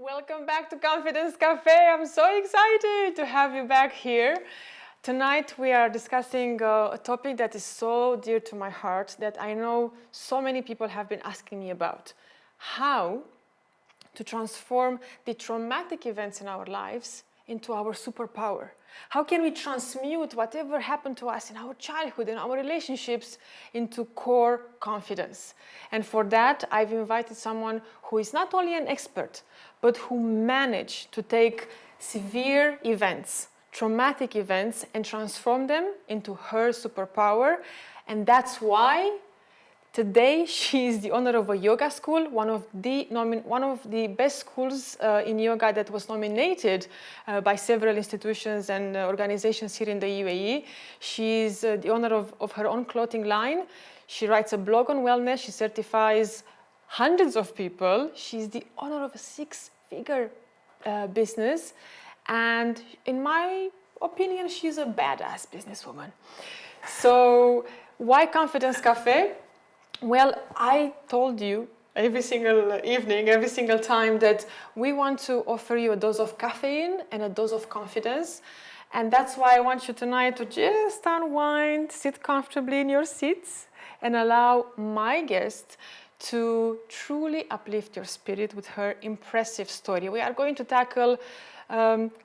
Welcome back to Confidence Cafe. I'm so excited to have you back here. Tonight we are discussing a topic that is so dear to my heart that I know so many people have been asking me about. How to transform the traumatic events in our lives into our superpower. How can we transmute whatever happened to us in our childhood, in our relationships, into core confidence? And for that, I've invited someone who is not only an expert, but who managed to take severe events, traumatic events, and transform them into her superpower. And that's why today, she is the owner of a yoga school, one of the best schools in yoga that was nominated by several institutions and organizations here in the UAE. She's the owner of her own clothing line. She writes a blog on wellness. She certifies hundreds of people. She's the owner of a six-figure business. And in my opinion, she's a badass businesswoman. So why Confidence Cafe? Well, I told you every single evening, every single time that we want to offer you a dose of caffeine and a dose of confidence. And that's why I want you tonight to just unwind, sit comfortably in your seats, and allow my guest to truly uplift your spirit with her impressive story. We are going to tackle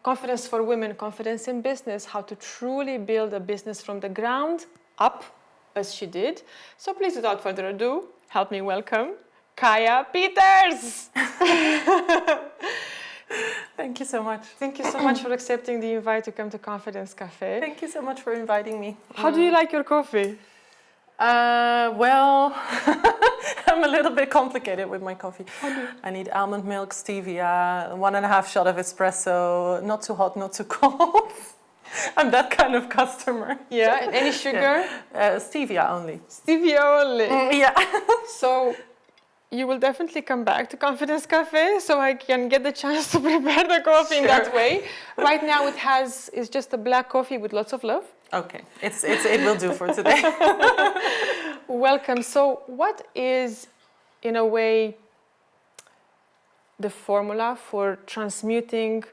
confidence for women, confidence in business, how to truly build a business from the ground up, as she did. So please, without further ado, help me welcome Kaya Peters. Thank you so much. Thank you so much for accepting the invite to come to Confidence Cafe. Thank you so much for inviting me. How do you like your coffee? Well, I'm a little bit complicated with my coffee. I need almond milk, stevia, 1.5 shot of espresso, not too hot, not too cold. I'm that kind of customer. Yeah, and any sugar? Yeah. Stevia only. Stevia only. Yeah. So you will definitely come back to Confidence Cafe so I can get the chance to prepare the coffee in that way. Right now it's just a black coffee with lots of love. Okay, it will do for today. Welcome. So what is, in a way, the formula for transmuting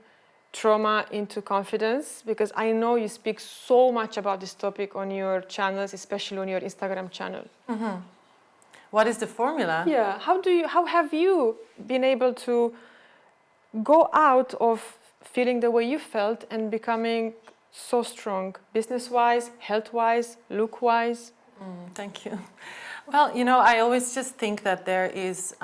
trauma into confidence? Because I know you speak so much about this topic on your channels, especially on your Instagram channel. Mm-hmm. What is the formula? Yeah, how have you been able to go out of feeling the way you felt and becoming so strong, business-wise, health-wise, look-wise? Thank you. Well, I always just think that there is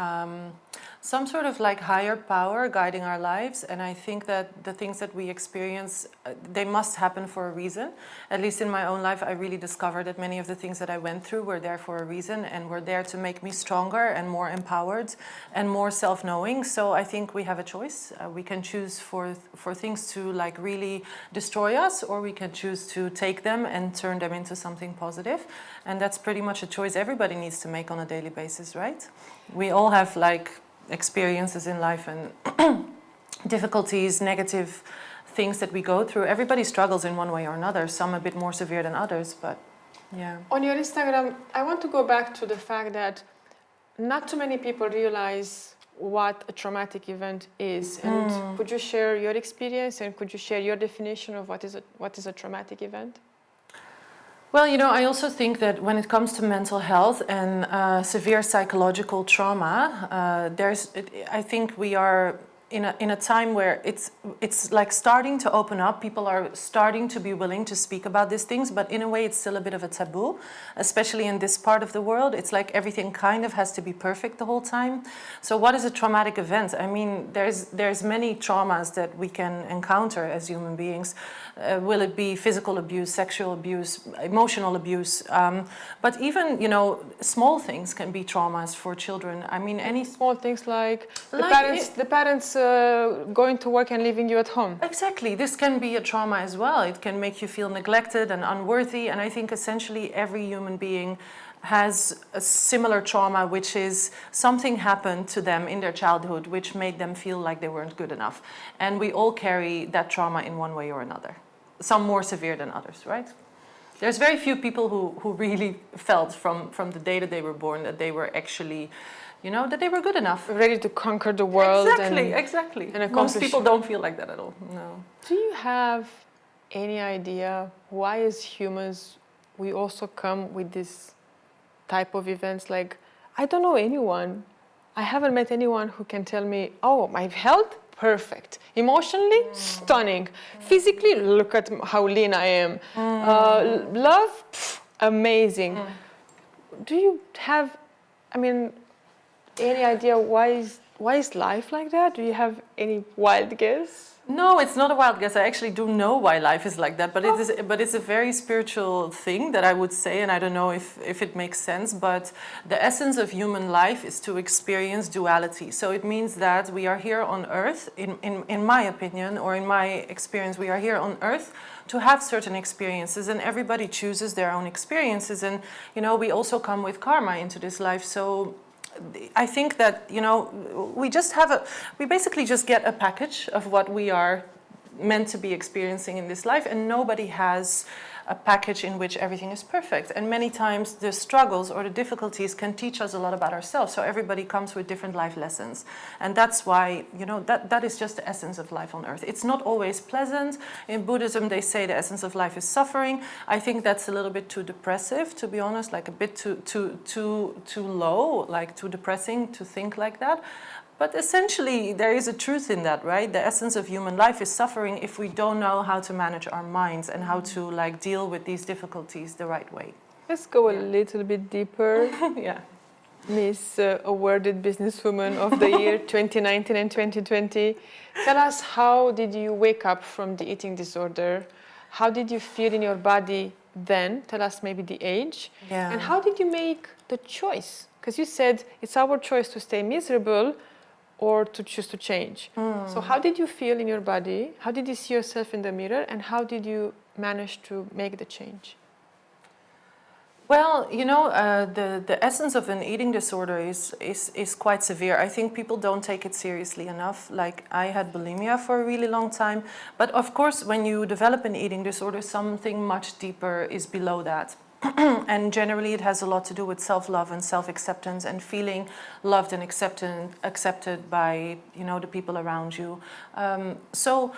some sort of like higher power guiding our lives, and I think that the things that we experience, they must happen for a reason. At least in my own life, I really discovered that many of the things that I went through were there for a reason and were there to make me stronger and more empowered and more self-knowing. So I think we have a choice. We can choose for things to like really destroy us, or we can choose to take them and turn them into something positive. And that's pretty much a choice everybody needs to make on a daily basis, right? We all have like experiences in life and difficulties, negative things that we go through. Everybody struggles in one way or another, some a bit more severe than others, but yeah. On your Instagram, I want to go back to the fact that not too many people realize what a traumatic event is. And could you share your experience and could you share your definition of what is a traumatic event? Well, I also think that when it comes to mental health and severe psychological trauma, I think we are in a time where it's like starting to open up. People are starting to be willing to speak about these things, but in a way it's still a bit of a taboo, especially in this part of the world. It's like everything kind of has to be perfect the whole time. So what is a traumatic event? I mean, there's many traumas that we can encounter as human beings. Will it be physical abuse, sexual abuse, emotional abuse? But even, small things can be traumas for children. I mean, any small things like the parents going to work and leaving you at home. Exactly. This can be a trauma as well. It can make you feel neglected and unworthy. And I think essentially every human being has a similar trauma, which is something happened to them in their childhood which made them feel like they weren't good enough. And we all carry that trauma in one way or another. Some more severe than others, right? There's very few people who really felt from the day that they were born that they were actually, that they were good enough. Ready to conquer the world. Exactly. And Most people don't feel like that at all, no. Do you have any idea why as humans we also come with this type of events? Like, I don't know anyone. I haven't met anyone who can tell me, oh, my health, perfect. Emotionally, stunning. Physically, look at how lean I am. Love, amazing. Do you have, any idea why is life like that? Do you have any wild guess? No, it's not a wild guess. I actually do know why life is like that, but it's a very spiritual thing that I would say, and I don't know if it makes sense, but the essence of human life is to experience duality. So it means that we are here on earth, in my opinion, or in my experience, we are here on earth to have certain experiences, and everybody chooses their own experiences, and we also come with karma into this life. So I think that, we basically just get a package of what we are meant to be experiencing in this life, and nobody has a package in which everything is perfect. And many times the struggles or the difficulties can teach us a lot about ourselves. So everybody comes with different life lessons. And that's why, that is just the essence of life on earth. It's not always pleasant. In Buddhism, they say the essence of life is suffering. I think that's a little bit too depressive, to be honest, like a bit too low, like too depressing to think like that. But essentially, there is a truth in that, right? The essence of human life is suffering if we don't know how to manage our minds and how to deal with these difficulties the right way. Let's go a little bit deeper. Yeah. Miss Awarded Businesswoman of the Year 2019 and 2020. Tell us, how did you wake up from the eating disorder? How did you feel in your body then? Tell us maybe the age. Yeah. And how did you make the choice? Because you said it's our choice to stay miserable or to choose to change. So how did you feel in your body? How did you see yourself in the mirror? And how did you manage to make the change? Well, the essence of an eating disorder is quite severe. I think people don't take it seriously enough. Like, I had bulimia for a really long time. But of course, when you develop an eating disorder, something much deeper is below that. And generally it has a lot to do with self-love and self-acceptance and feeling loved and accepted by, the people around you. So,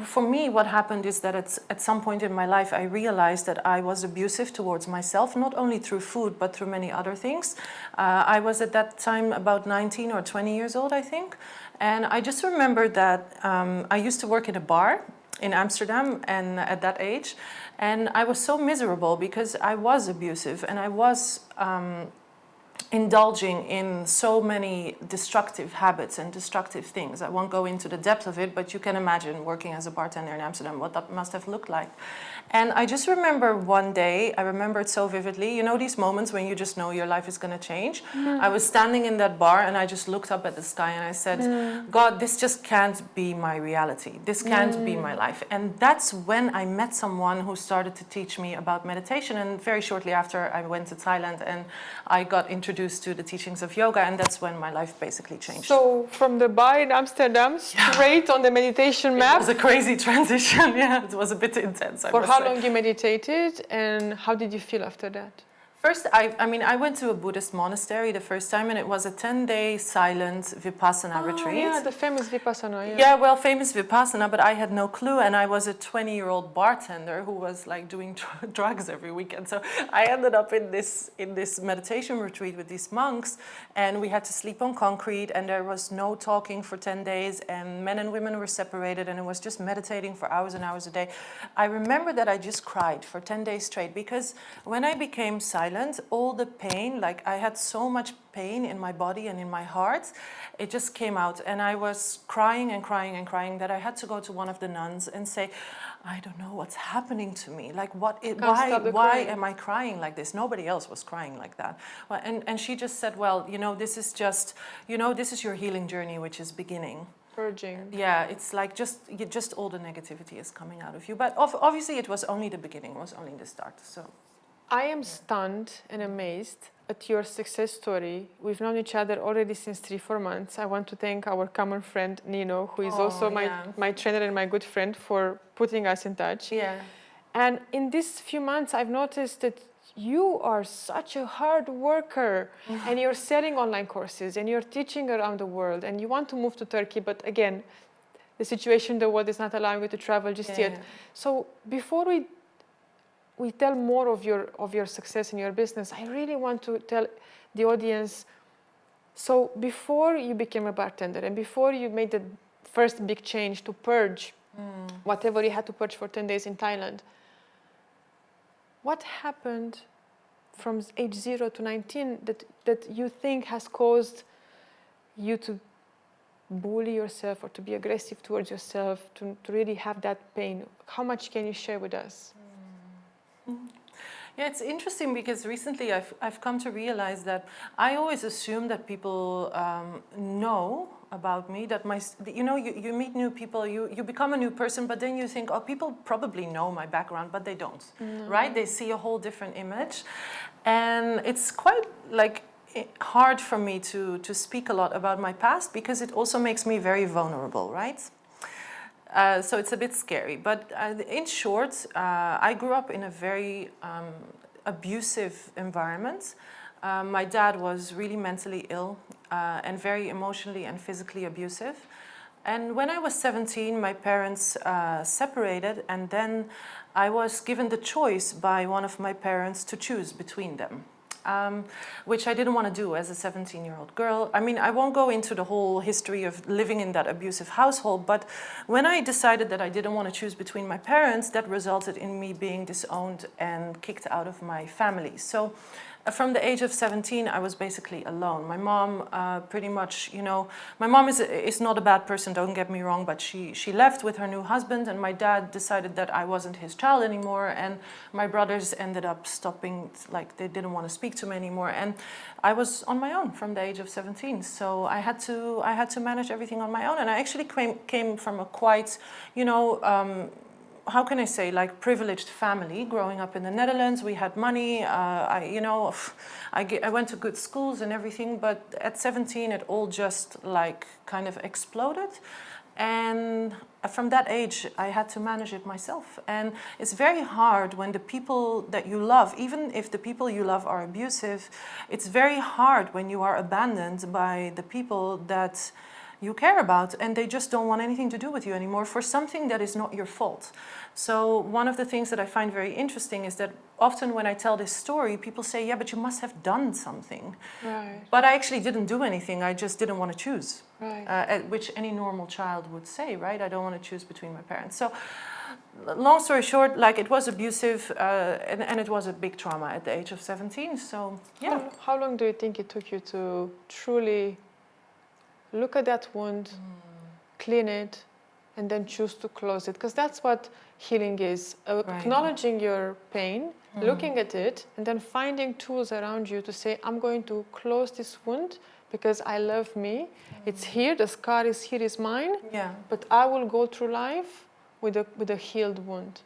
for me, what happened is that at some point in my life, I realized that I was abusive towards myself, not only through food, but through many other things. I was at that time about 19 or 20 years old, I think. And I just remembered that I used to work in a bar in Amsterdam, and at that age, and I was so miserable because I was abusive and I was indulging in so many destructive habits and destructive things. I won't go into the depth of it, but you can imagine working as a bartender in Amsterdam, what that must have looked like. And I just remember one day, I remember it so vividly, these moments when you just know your life is going to change. I was standing in that bar and I just looked up at the sky and I said, God, this just can't be my reality. This can't be my life. And that's when I met someone who started to teach me about meditation. And very shortly after, I went to Thailand and I got introduced to the teachings of yoga. And that's when my life basically changed. So from the bar in Amsterdam, straight on the meditation map? It was a crazy transition. Yeah, it was a bit intense. For how long you meditated, and how did you feel after that? First, I went to a Buddhist monastery the first time, and it was a 10-day silent Vipassana retreat. Yeah, the famous Vipassana. Yeah, well, famous Vipassana, but I had no clue, and I was a 20-year-old bartender who was doing drugs every weekend. So I ended up in this meditation retreat with these monks, and we had to sleep on concrete, and there was no talking for 10 days, and men and women were separated, and it was just meditating for hours and hours a day. I remember that I just cried for 10 days straight, because when I became silent, all the pain, I had so much pain in my body and in my heart, it just came out, and I was crying and crying and crying that I had to go to one of the nuns and say, I don't know what's happening to me. Why am I crying like this? Nobody else was crying like that. Well, and she just said, well, this is just, this is your healing journey, which is beginning. Purging. Yeah, it's just all the negativity is coming out of you. But obviously it was only the beginning, it was only the start. So I am stunned and amazed at your success story. We've known each other already since 3-4 months. I want to thank our common friend Nino, who is also my trainer and my good friend, for putting us in touch. Yeah. And in these few months, I've noticed that you are such a hard worker and you're selling online courses and you're teaching around the world and you want to move to Turkey, but again, the situation in the world is not allowing you to travel just yet. So before we tell more of your success in your business, I really want to tell the audience, so before you became a bartender and before you made the first big change to purge whatever you had to purge for 10 days in Thailand, what happened from age 0 to 19 that you think has caused you to bully yourself or to be aggressive towards yourself, to really have that pain? How much can you share with us? Yeah, it's interesting because recently I've come to realize that I always assume that people know about me, that you meet new people, you become a new person, but then you think, oh, people probably know my background, but they don't, right? They see a whole different image. And it's quite like hard for me to speak a lot about my past because it also makes me very vulnerable, right? So it's a bit scary. But in short, I grew up in a very abusive environment. My dad was really mentally ill and very emotionally and physically abusive. And when I was 17, my parents separated, and then I was given the choice by one of my parents to choose between them. Which I didn't want to do as a 17-year-old girl. I mean, I won't go into the whole history of living in that abusive household, but when I decided that I didn't want to choose between my parents, that resulted in me being disowned and kicked out of my family. So from the age of 17, I was basically alone. My mom pretty much, my mom is not a bad person, don't get me wrong, but she left with her new husband, and my dad decided that I wasn't his child anymore, and my brothers ended up stopping, like they didn't want to speak to me anymore, and I was on my own from the age of 17. So I had to manage everything on my own, and I actually came from a quite, how can I say, like privileged family. Growing up in the Netherlands, we had money. I went to good schools and everything, but at 17, it all just like kind of exploded. And from that age, I had to manage it myself. And it's very hard when the people that you love, even if the people you love are abusive, it's very hard when you are abandoned by the people that you care about, and they just don't want anything to do with you anymore for something that is not your fault. So one of the things that I find very interesting is that often when I tell this story, people say, yeah, but you must have done something. Right. But I actually didn't do anything. I just didn't want to choose, right. Which any normal child would say, right? I don't want to choose between my parents. So long story short, like it was abusive and it was a big trauma at the age of 17. So yeah. How long do you think it took you to truly look at that wound, clean it, and then choose to close it? Because that's what healing is. Acknowledging your pain, looking at it, and then finding tools around you to say, I'm going to close this wound because I love me. It's here, the scar is here, is mine, but I will go through life with a healed wound.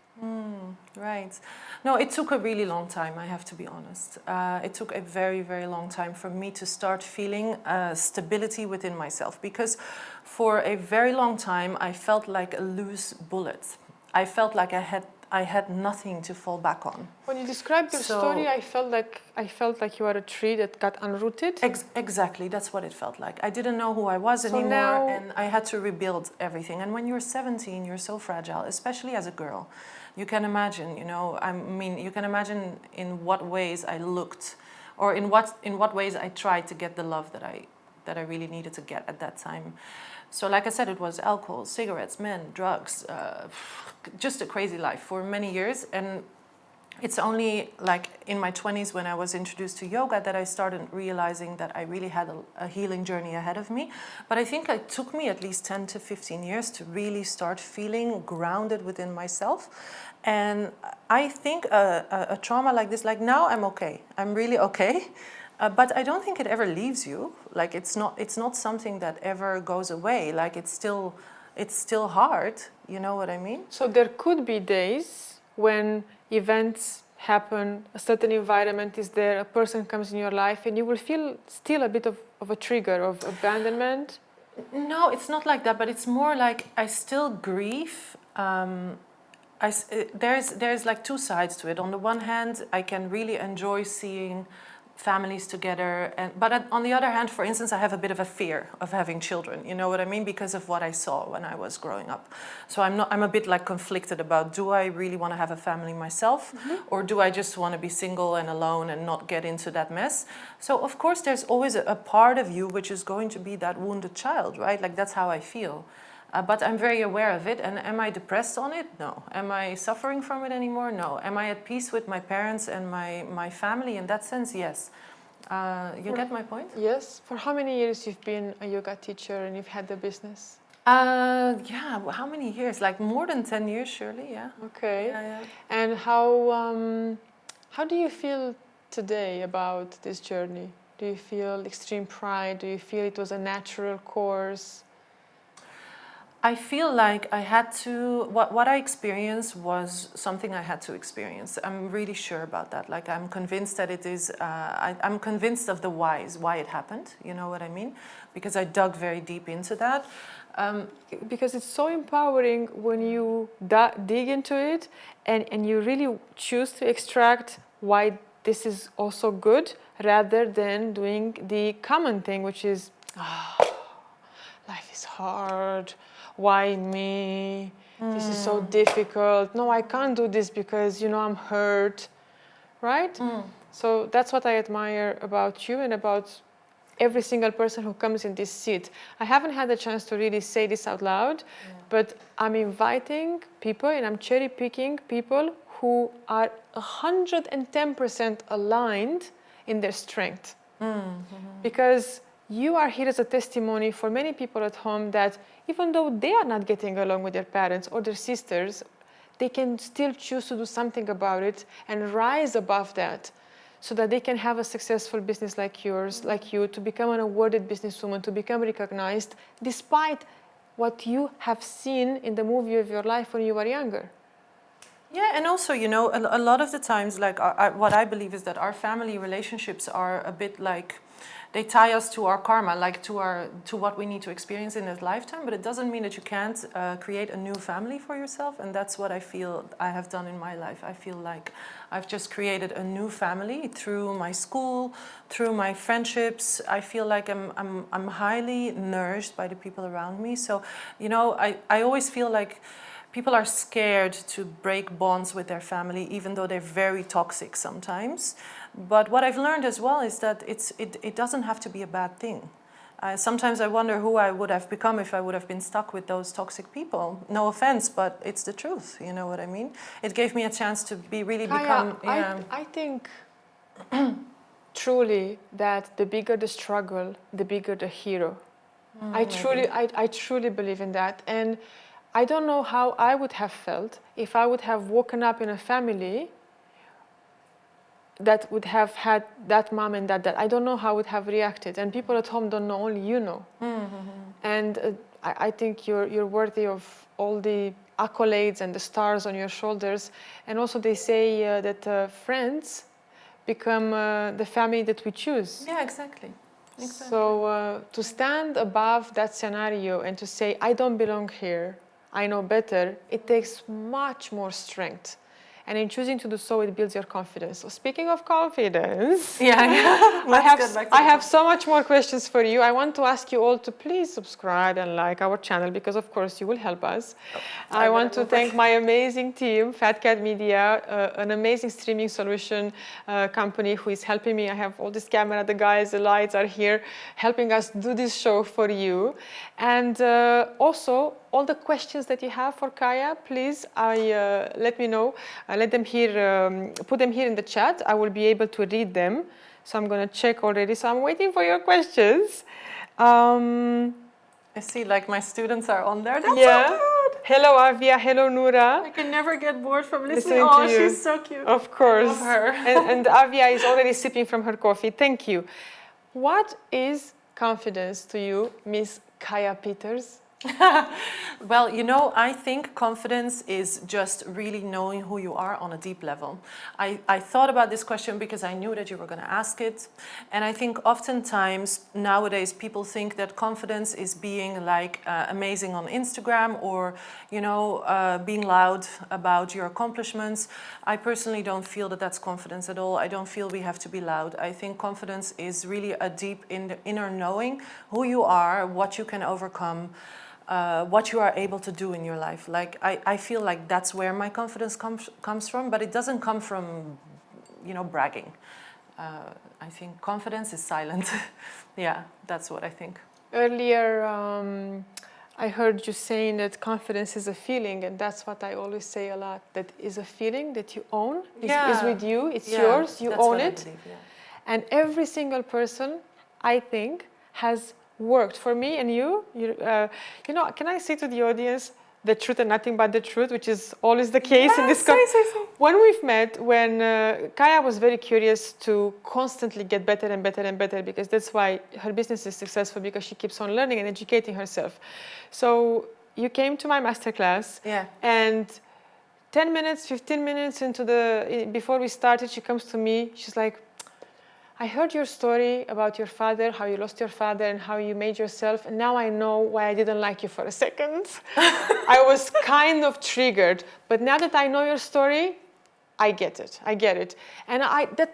Right. No, it took a really long time, I have to be honest. It took a very, very long time for me to start feeling stability within myself, because for a very long time I felt like a loose bullet. I felt like I had nothing to fall back on. When you described your story, I felt like you are a tree that got unrooted. Exactly, that's what it felt like. I didn't know who I was anymore, and I had to rebuild everything. And when you're 17, you're so fragile, especially as a girl. You can imagine, you can imagine in what ways I looked, or in what ways I tried to get the love that I really needed to get at that time. So like I said, it was alcohol, cigarettes, men, drugs, just a crazy life for many years. And it's only like in my 20s when I was introduced to yoga that I started realizing that I really had a healing journey ahead of me. But I think it took me at least 10 to 15 years to really start feeling grounded within myself. And I think a trauma like this, like now I'm okay. I'm really okay. But I don't think it ever leaves you. Like it's not something that ever goes away. Like it's still hard. You know what I mean? So there could be days when events happen, a certain environment is there, a person comes in your life, and you will feel still a bit of a trigger of abandonment. No, it's not like that. But it's more like I still grieve. there's like two sides to it. On the one hand, I can really enjoy seeing families together, but on the other hand, for instance, I have a bit of a fear of having children. You know what I mean? Because of what I saw when I was growing up. So I'm a bit like conflicted about, do I really want to have a family myself, or do I just want to be single and alone and not get into that mess? So of course, there's always a part of you which is going to be that wounded child, right? Like that's how I feel. But I'm very aware of it, and am I depressed on it? No. Am I suffering from it anymore? No. Am I at peace with my parents and my family? In that sense, yes. You get my point? Yes. For how many years you've been a yoga teacher and you've had the business? Yeah, how many years? Like more than 10 years, surely, yeah. Okay. Yeah. And how do you feel today about this journey? Do you feel extreme pride? Do you feel it was a natural course? I feel like I had to, what I experienced was something I had to experience. I'm really sure about that. Like I'm convinced that it is, I'm convinced of the whys, why it happened, you know what I mean? Because I dug very deep into that. Because it's so empowering when you dig into it and you really choose to extract why this is also good rather than doing the common thing, which is, life is hard. Why me? This is so difficult. No, I can't do this because, you know, I'm hurt, right? So that's what I admire about you and about every single person who comes in this seat. I haven't had the chance to really say this out loud, but I'm inviting people and I'm cherry picking people who are 110% aligned in their strength. Because you are here as a testimony for many people at home that even though they are not getting along with their parents or their sisters, they can still choose to do something about it and rise above that so that they can have a successful business like yours, like you, to become an awarded businesswoman, to become recognized, despite what you have seen in the movie of your life when you were younger. Yeah, and also, you know, a lot of the times, like what I believe is that our family relationships are a bit like, they tie us to our karma, like to what we need to experience in this lifetime, but it doesn't mean that you can't create a new family for yourself, and that's what I feel I have done in my life. I feel like I've just created a new family through my school, through my friendships. I feel like I'm highly nourished by the people around me. So, you know, I always feel like people are scared to break bonds with their family, even though they're very toxic sometimes. But what I've learned as well is that it doesn't have to be a bad thing. Sometimes I wonder who I would have become if I would have been stuck with those toxic people. No offense, but it's the truth. You know what I mean? It gave me a chance to become. Yeah. I think truly that the bigger the struggle, the bigger the hero. I truly believe in that. And I don't know how I would have felt if I would have woken up in a family that would have had that mom and dad. I don't know how I would have reacted. And people at home don't know, only you know. And I think you're worthy of all the accolades and the stars on your shoulders. And also they say that friends become the family that we choose. Yeah, exactly. So to stand above that scenario and to say, I don't belong here, I know better, it takes much more strength. And in choosing to do so, it builds your confidence. So speaking of confidence, I have so much more questions for you. I want to ask you all to please subscribe and like our channel, because of course you will help us. I want to thank my amazing team, Fat Cat Media, an amazing streaming solution company who is helping me. I have all this camera, the guys, the lights are here, helping us do this show for you. And also, all the questions that you have for Kaya, please let me know. Let them here, put them here in the chat. I will be able to read them. So I'm going to check already. So I'm waiting for your questions. I see, like my students are on there. That's so good. Hello, Avia. Hello, Noura. I can never get bored from listening. Oh, to you. She's so cute. Of course. I love her. and Avia is already sipping from her coffee. Thank you. What is confidence to you, Miss Kaya Peters? Well, you know, I think confidence is just really knowing who you are on a deep level. I thought about this question because I knew that you were going to ask it. And I think oftentimes nowadays people think that confidence is being like amazing on Instagram or, you know, being loud about your accomplishments. I personally don't feel that that's confidence at all. I don't feel we have to be loud. I think confidence is really a deep inner knowing who you are, what you can overcome. What you are able to do in your life. Like I feel like that's where my confidence comes from, but it doesn't come from, you know, bragging. I think confidence is silent. Yeah, that's what I think. Earlier, I heard you saying that confidence is a feeling, and that's what I always say a lot. That is a feeling that you own. Is with you. It's yours. You own it. I believe, yeah. And every single person, I think, has worked for me and you know, can I say to the audience the truth and nothing but the truth, which is always the case in this when we've met, when Kaya was very curious to constantly get better and better and better, because that's why her business is successful, because she keeps on learning and educating herself. So you came to my masterclass, and 10 minutes, 15 minutes before we started, she comes to me, she's like, I heard your story about your father, how you lost your father and how you made yourself, and now I know why I didn't like you for a second. I was kind of triggered, but now that I know your story, I get it. And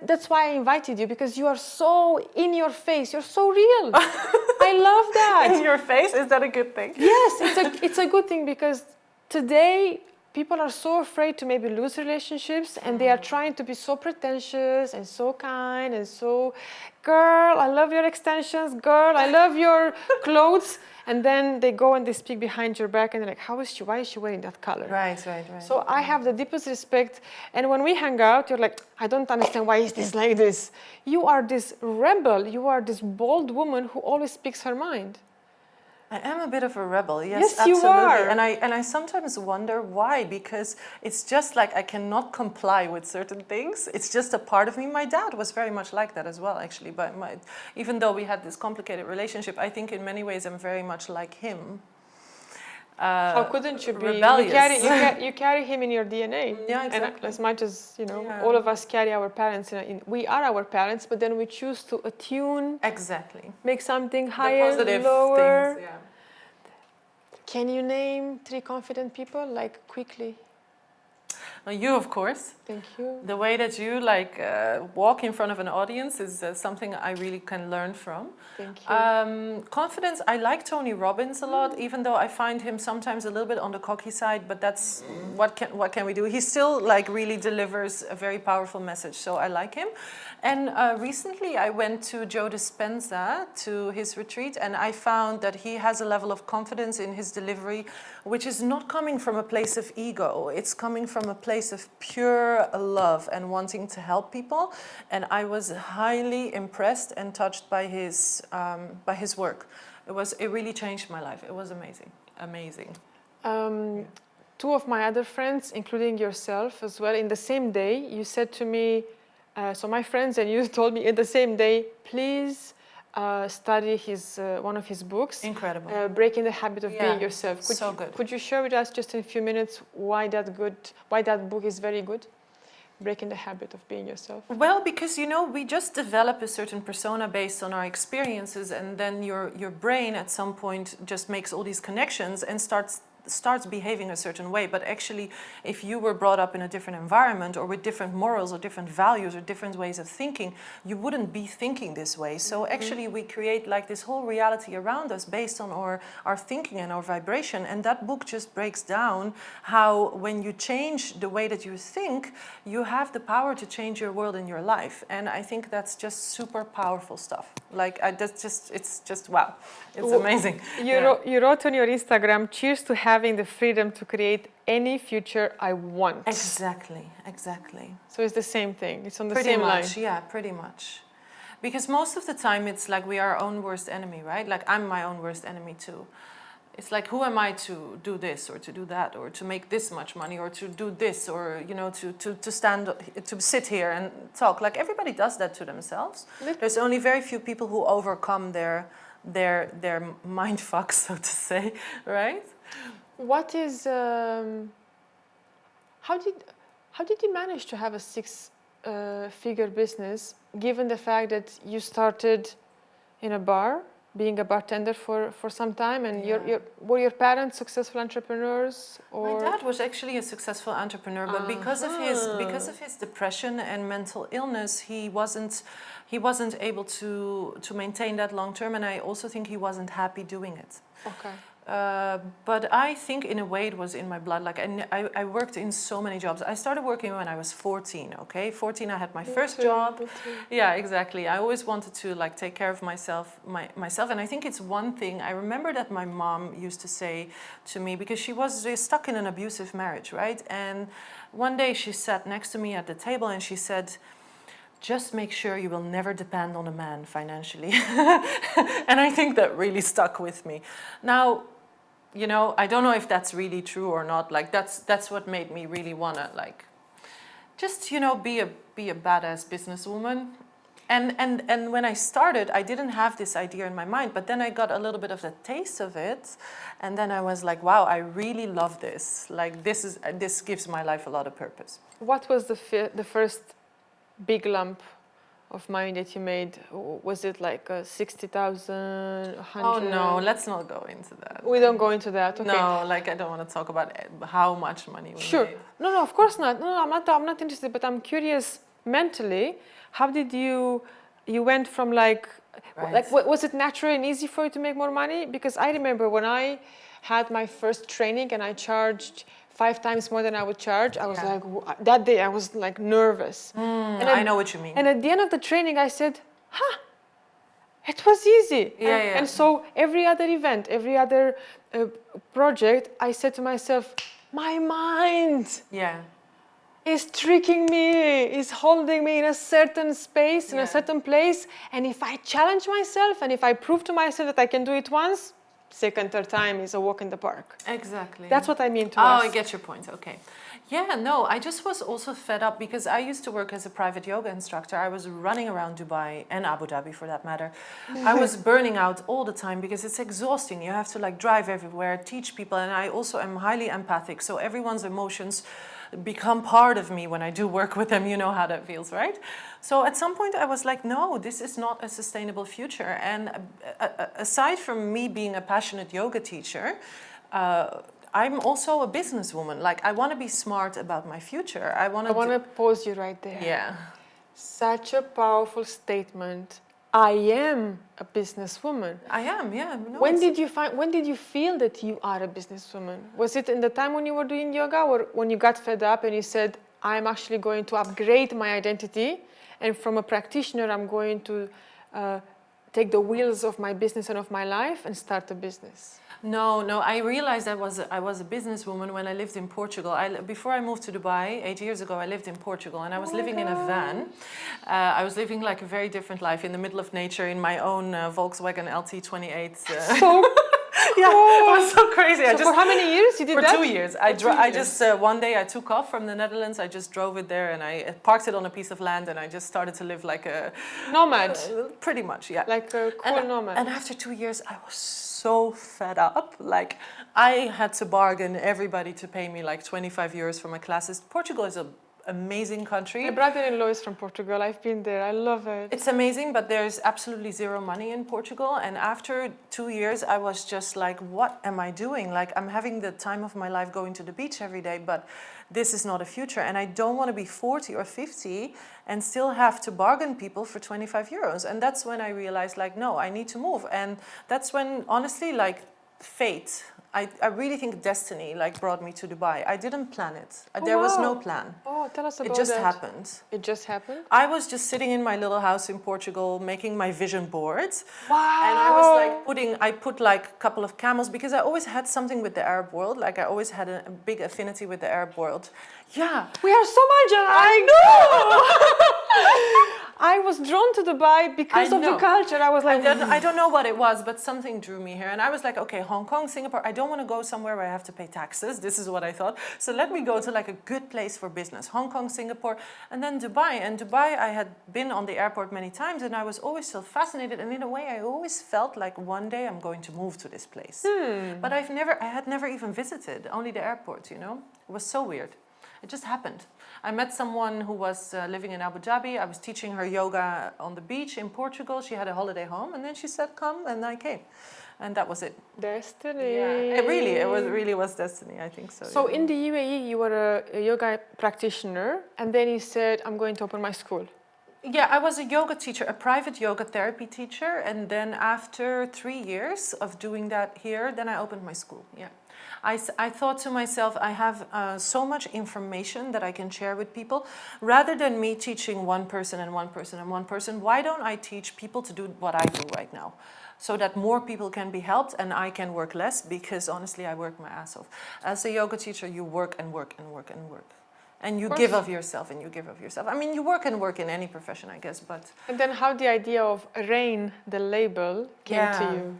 that's why I invited you, because you are so in your face, you're so real. I love that. In your face? Is that a good thing? Yes, it's a good thing, because today, people are so afraid to maybe lose relationships, and they are trying to be so pretentious and so kind and so, girl, I love your extensions, girl, I love your clothes. And then they go and they speak behind your back and they're like, why is she wearing that color? Right. So I have the deepest respect. And when we hang out, you're like, I don't understand, why is this like this? You are this rebel. You are this bold woman who always speaks her mind. I am a bit of a rebel, yes, absolutely. You are. And I sometimes wonder why, because it's just like I cannot comply with certain things. It's just a part of me. My dad was very much like that as well, actually. But even though we had this complicated relationship, I think in many ways I'm very much like him. How couldn't you be? Rebellious. You carry him in your DNA. Yeah, exactly. And as much as, you know, all of us carry our parents. We are our parents, but then we choose to attune. Exactly. Make something higher, positive lower. Things, Can you name 3 confident people, like, quickly? You, of course. Thank you. The way that you walk in front of an audience is something I really can learn from. Thank you. Confidence, I like Tony Robbins a lot, even though I find him sometimes a little bit on the cocky side, but that's, what can we do? He still really delivers a very powerful message, so I like him. And recently I went to Joe Dispenza, to his retreat, and I found that he has a level of confidence in his delivery, which is not coming from a place of ego. It's coming from a place of pure love and wanting to help people. And I was highly impressed and touched by his work. It really changed my life. It was amazing. 2 of my other friends, including yourself as well, in the same day, you said to me, so my friends and you told me in the same day, please study one of his books. Incredible. Breaking the Habit of Being Yourself. Good. Could you share with us just in a few minutes why that book is very good? Breaking the Habit of Being Yourself. Well, because, you know, we just develop a certain persona based on our experiences, and then your brain at some point just makes all these connections and starts behaving a certain way. But actually, if you were brought up in a different environment or with different morals or different values or different ways of thinking, you wouldn't be thinking this way. So actually we create this whole reality around us based on our thinking and our vibration. And that book just breaks down how when you change the way that you think, you have the power to change your world in your life. And I think that's just super powerful stuff. It's just wow. It's amazing. You wrote on your Instagram, cheers to having the freedom to create any future I want. Exactly. So it's the same thing. It's on the same line. Yeah, pretty much. Because most of the time it's like we are our own worst enemy, right? Like I'm my own worst enemy too. It's like, who am I to do this or to do that or to make this much money or to do this or, you know, to sit here and talk. Like everybody does that to themselves. There's only very few people who overcome their their mind fuck, so to say, right? What is how did you manage to have a six-figure business, given the fact that you started in a bar, being a bartender for some time, and were your parents successful entrepreneurs? Or? My dad was actually a successful entrepreneur, but because of his depression and mental illness, he wasn't able to maintain that long term, and I also think he wasn't happy doing it. Okay. But I think in a way it was in my blood. Like I worked in so many jobs. I started working when I was 14, okay? 14 I had my first job. Yeah, exactly. I always wanted to like take care of myself. And I think it's one thing. I remember that my mom used to say to me, because she was stuck in an abusive marriage, right? And one day she sat next to me at the table and she said, just make sure you will never depend on a man financially. And I think that really stuck with me. Now, you know, I don't know if that's really true or not. Like that's what made me really wanna like, just, you know, be a badass businesswoman. And when I started, I didn't have this idea in my mind, but then I got a little bit of the taste of it, and then I was like, wow, I really love this. Like this gives my life a lot of purpose. What was the first big lump of money that you made? Was it like 60,000, 100? Oh no, let's not go into that. We don't go into that. Okay. No, like I don't want to talk about how much money we made. No, of course not. No, I'm not interested. But I'm curious mentally. How did you went from like was it natural and easy for you to make more money? Because I remember when I had my first training and I charged 5 times more than I would charge. I was like, that day I was like nervous. And I know what you mean. And at the end of the training, I said, it was easy. And so every other event, every other project, I said to myself, my mind is tricking me, is holding me in a certain space, in a certain place. And if I challenge myself and if I prove to myself that I can do it once, second, third time is a walk in the park. Exactly. That's what I mean to us. Oh, I get your point. Okay. Yeah, no, I just was also fed up because I used to work as a private yoga instructor. I was running around Dubai and Abu Dhabi for that matter. I was burning out all the time because it's exhausting. You have to like drive everywhere, teach people. And I also am highly empathic. So everyone's emotions become part of me when I do work with them. You know how that feels, right? So at some point I was like, no, this is not a sustainable future. And aside from me being a passionate yoga teacher, I'm also a businesswoman. Like I want to be smart about my future. I want to pause you right there. Yeah. Such a powerful statement. I am a businesswoman. I am, yeah. No, when did you feel that you are a businesswoman? Was it in the time when you were doing yoga, or when you got fed up and you said, I'm actually going to upgrade my identity, and from a practitioner I'm going to take the wheels of my business and of my life and start a business? No, I realized I was a businesswoman when I lived in Portugal. Before I moved to Dubai 8 years ago, I lived in Portugal and I was living in a van. I was living like a very different life in the middle of nature in my own Volkswagen LT28. So yeah, it was so crazy. So for how many years you did that? For 2 years. I just one day I took off from the Netherlands. I just drove it there and I parked it on a piece of land and I just started to live like a nomad. Pretty much, yeah. Like a cool nomad. And after 2 years, I was so fed up. Like I had to bargain everybody to pay me like 25 euros for my classes. Portugal is an amazing country. My brother-in-law is from Portugal. I've been there. I love it. It's amazing, but there's absolutely zero money in Portugal. And after 2 years, I was just like, what am I doing? Like I'm having the time of my life going to the beach every day, but this is not a future. And I don't want to be 40 or 50 and still have to bargain people for 25 euros. And that's when I realized like, no, I need to move. And that's when, honestly, like fate, I really think destiny like brought me to Dubai. I didn't plan it. There was no plan. Oh, tell us about that. It just that. happened. It just happened? I was just sitting in my little house in Portugal making my vision board. Wow. And I was like I put like a couple of camels because I always had something with the Arab world. Like I always had a big affinity with the Arab world. Yeah. We are so much alike. I know. I was drawn to Dubai because of the culture. I was like, I don't know what it was, but something drew me here. And I was like, okay, Hong Kong, Singapore, I don't want to go somewhere where I have to pay taxes. This is what I thought. So let me go to like a good place for business. Hong Kong, Singapore, and then Dubai. And Dubai, I had been on the airport many times, and I was always so fascinated. And in a way, I always felt like one day I'm going to move to this place. But I had never even visited, only the airport, you know? It was so weird. It just happened. I met someone who was living in Abu Dhabi. I was teaching her yoga on the beach in Portugal. She had a holiday home, and then she said, come, and I came. And that was it. Destiny. Yeah, it really was destiny, I think so. So yeah. in the UAE, you were a yoga practitioner, and then you said, I'm going to open my school. Yeah, I was a yoga teacher, a private yoga therapy teacher. And then after 3 years of doing that here, then I opened my school, yeah. I thought to myself, I have so much information that I can share with people. Rather than me teaching one person and one person and one person, why don't I teach people to do what I do right now? So that more people can be helped and I can work less, because honestly, I work my ass off. As a yoga teacher, you work and work and work and work. And you give of yourself and you give of yourself. I mean, you work and work in any profession, I guess, but... And then how the idea of Rain, the label, came to you?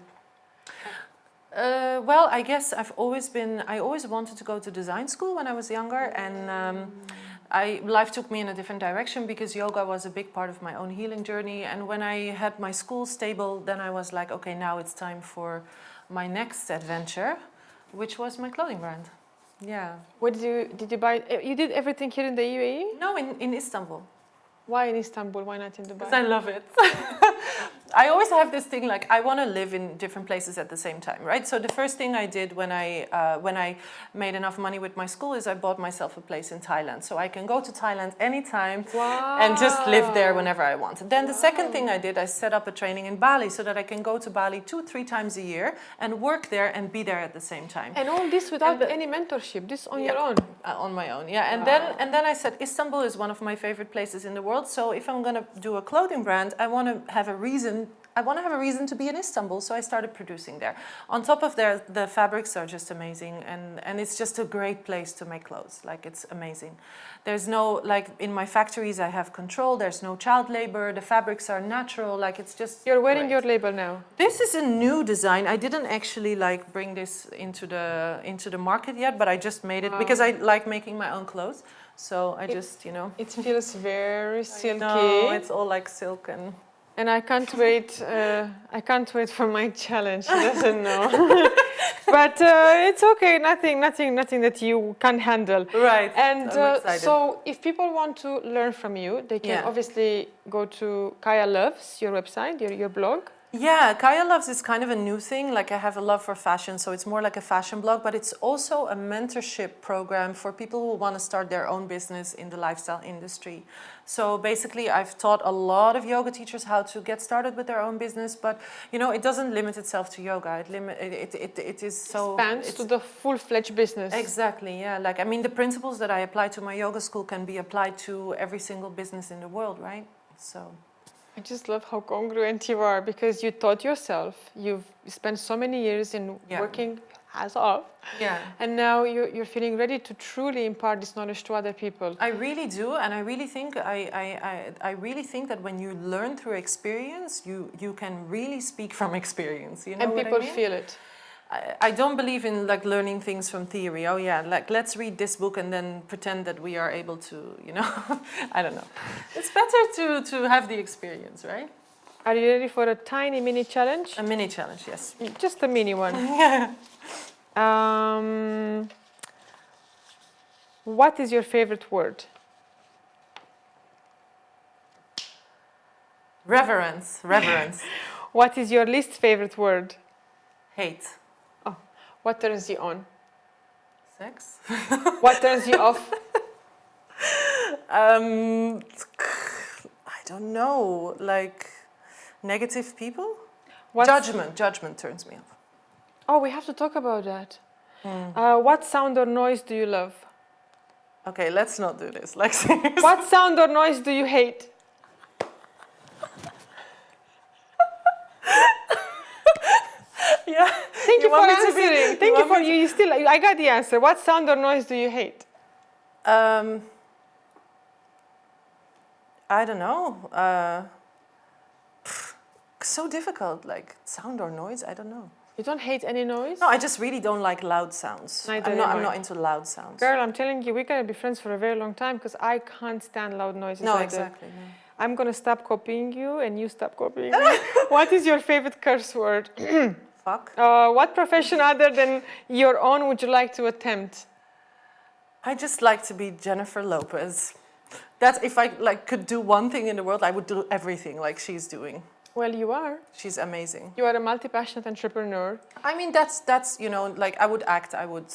Well, I guess I always wanted to go to design school when I was younger, and life took me in a different direction because yoga was a big part of my own healing journey. And when I had my school stable, then I was like, okay, now it's time for my next adventure, which was my clothing brand. Yeah. What did you buy? You did everything here in the UAE? No, in Istanbul. Why in Istanbul? Why not in Dubai? Because I love it. I always have this thing like I want to live in different places at the same time, right? So the first thing I did when I made enough money with my school is I bought myself a place in Thailand, so I can go to Thailand anytime and just live there whenever I want. Then the second thing I did, I set up a training in Bali so that I can go to Bali 2-3 times a year and work there and be there at the same time. And all this without any mentorship, this on your own? On my own, yeah. And then I said Istanbul is one of my favorite places in the world. So if I'm going to do a clothing brand, I want to have a reason to be in Istanbul, so I started producing there. On top of that, the fabrics are just amazing, and it's just a great place to make clothes. Like, it's amazing. There's no, like, in my factories, I have control. There's no child labor. The fabrics are natural. Like, it's just You're wearing great. your label now. This is a new design. I didn't actually, like, bring this into the market yet, but I just made it because I like making my own clothes. So I just, you know. It feels very silky. No, it's all like silk and I can't wait. I can't wait for my challenge. She doesn't know, but it's okay. Nothing that you can't handle. Right. And so, if people want to learn from you, they can obviously go to Kaya Loves, your website, your blog. Yeah, Kaya Loves is kind of a new thing. Like, I have a love for fashion, so it's more like a fashion blog, but it's also a mentorship program for people who want to start their own business in the lifestyle industry. So basically, I've taught a lot of yoga teachers how to get started with their own business, but you know, it doesn't limit itself to yoga. It is so expands to the full-fledged business. Exactly, yeah. Like, I mean, the principles that I apply to my yoga school can be applied to every single business in the world, right? So. I just love how congruent you are, because you taught yourself. You've spent so many years in working as of, and now you're feeling ready to truly impart this knowledge to other people. I really do, and I really think I really think that when you learn through experience, you can really speak from experience. You know, and people what I mean? feel it. I don't believe in like learning things from theory. Oh yeah, like let's read this book and then pretend that we are able to, you know, I don't know. It's better to have the experience, right? Are you ready for a tiny mini challenge? A mini challenge, yes. Just a mini one. What is your favorite word? Reverence. What is your least favorite word? Hate. What turns you on? Sex. What turns you off? I don't know. Like, negative people? Judgment turns me off. Oh, we have to talk about that. What sound or noise do you love? Okay, let's not do this. Like, seriously. What sound or noise do you hate? Yeah. Thank you for answering. Thank you for you. Still, I got the answer. What sound or noise do you hate? I don't know. So difficult, like sound or noise, I don't know. You don't hate any noise? No, I just really don't like loud sounds. Neither I'm am I. not into loud sounds. Girl, I'm telling you, we're gonna be friends for a very long time because I can't stand loud noises. No, either. exactly. No. I'm gonna stop copying you and you stop copying me. What is your favorite curse word? Fuck. What profession other than your own would you like to attempt? I just like to be Jennifer Lopez. That's if I like could do one thing in the world, I would do everything like she's doing. Well, you are. She's amazing. You are a multi-passionate entrepreneur. I mean, that's you know, like I would act, I would,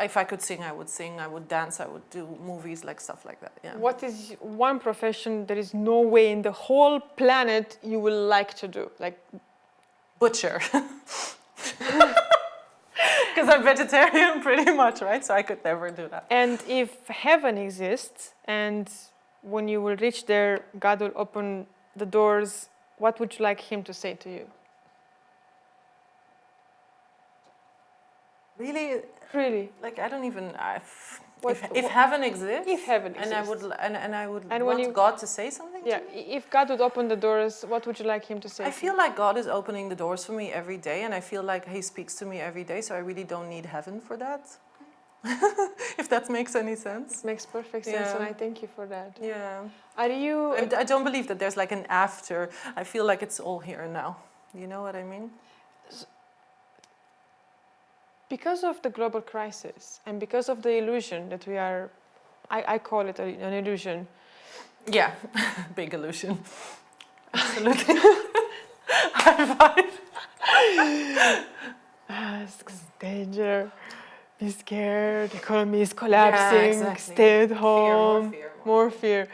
if I could sing, I would sing, I would dance, I would do movies, like stuff like that. Yeah. What is one profession there is no way in the whole planet you will like to do? Like Butcher. Because I'm vegetarian pretty much, right? So I could never do that. And if heaven exists and when you will reach there, God will open the doors, what would you like him to say to you? Really? Really? Like I don't even. What- If heaven exists, If heaven and I exists. would And when want you- God to say something. Yeah, To me? if God would open the doors, what would you like him to say? I feel like God is opening the doors for me every day, and I feel like He speaks to me every day. So I really don't need heaven for that. If that makes any sense. Makes perfect sense, Yeah. and I thank you for that. Yeah. Are you? I don't believe that there's like an after. I feel like it's all here and now. You know what I mean? Because of the global crisis and because of the illusion that we are, I call it an illusion. Yeah. Big illusion. Absolutely. High five. Ask, danger, be scared, economy is collapsing, exactly. stay at home, fear, more fear.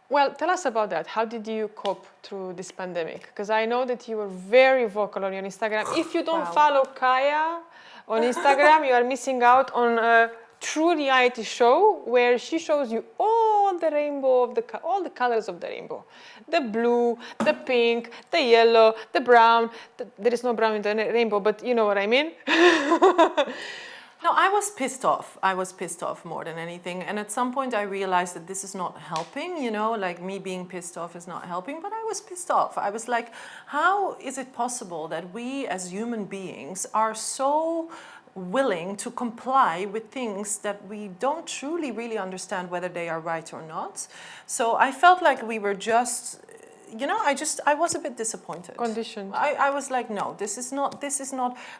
Well, tell us about that. How did you cope through this pandemic? Because I know that you were very vocal on your Instagram. If you don't Wow. follow Kaya on Instagram, you are missing out on a true reality show where she shows you all the rainbow of all the colors of the rainbow. The blue, the pink, the yellow, the brown. There is no brown in the rainbow, but you know what I mean. No, I was pissed off. I was pissed off more than anything. And at some point I realized that this is not helping, you know, like me being pissed off is not helping, but I was pissed off. I was like, how is it possible that we as human beings are so willing to comply with things that we don't truly really understand whether they are right or not? So I felt like we were just, you know, I was a bit disappointed. Conditioned. I was like, no, this is not,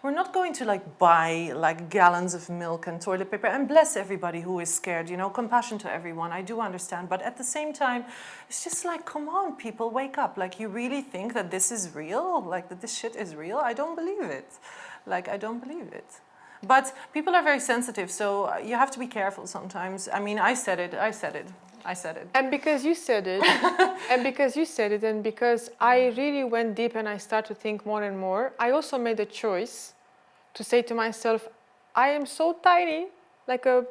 we're not going to like buy like gallons of milk and toilet paper, and bless everybody who is scared, you know, compassion to everyone, I do understand. But at the same time, it's just like, come on, people, wake up. Like, you really think that this is real? Like, that this shit is real? I don't believe it. Like, I don't believe it. But people are very sensitive, so you have to be careful sometimes. I mean, I said it. And because you said it, and because I really went deep and I started to think more and more, I also made a choice to say to myself, I am so tiny, like a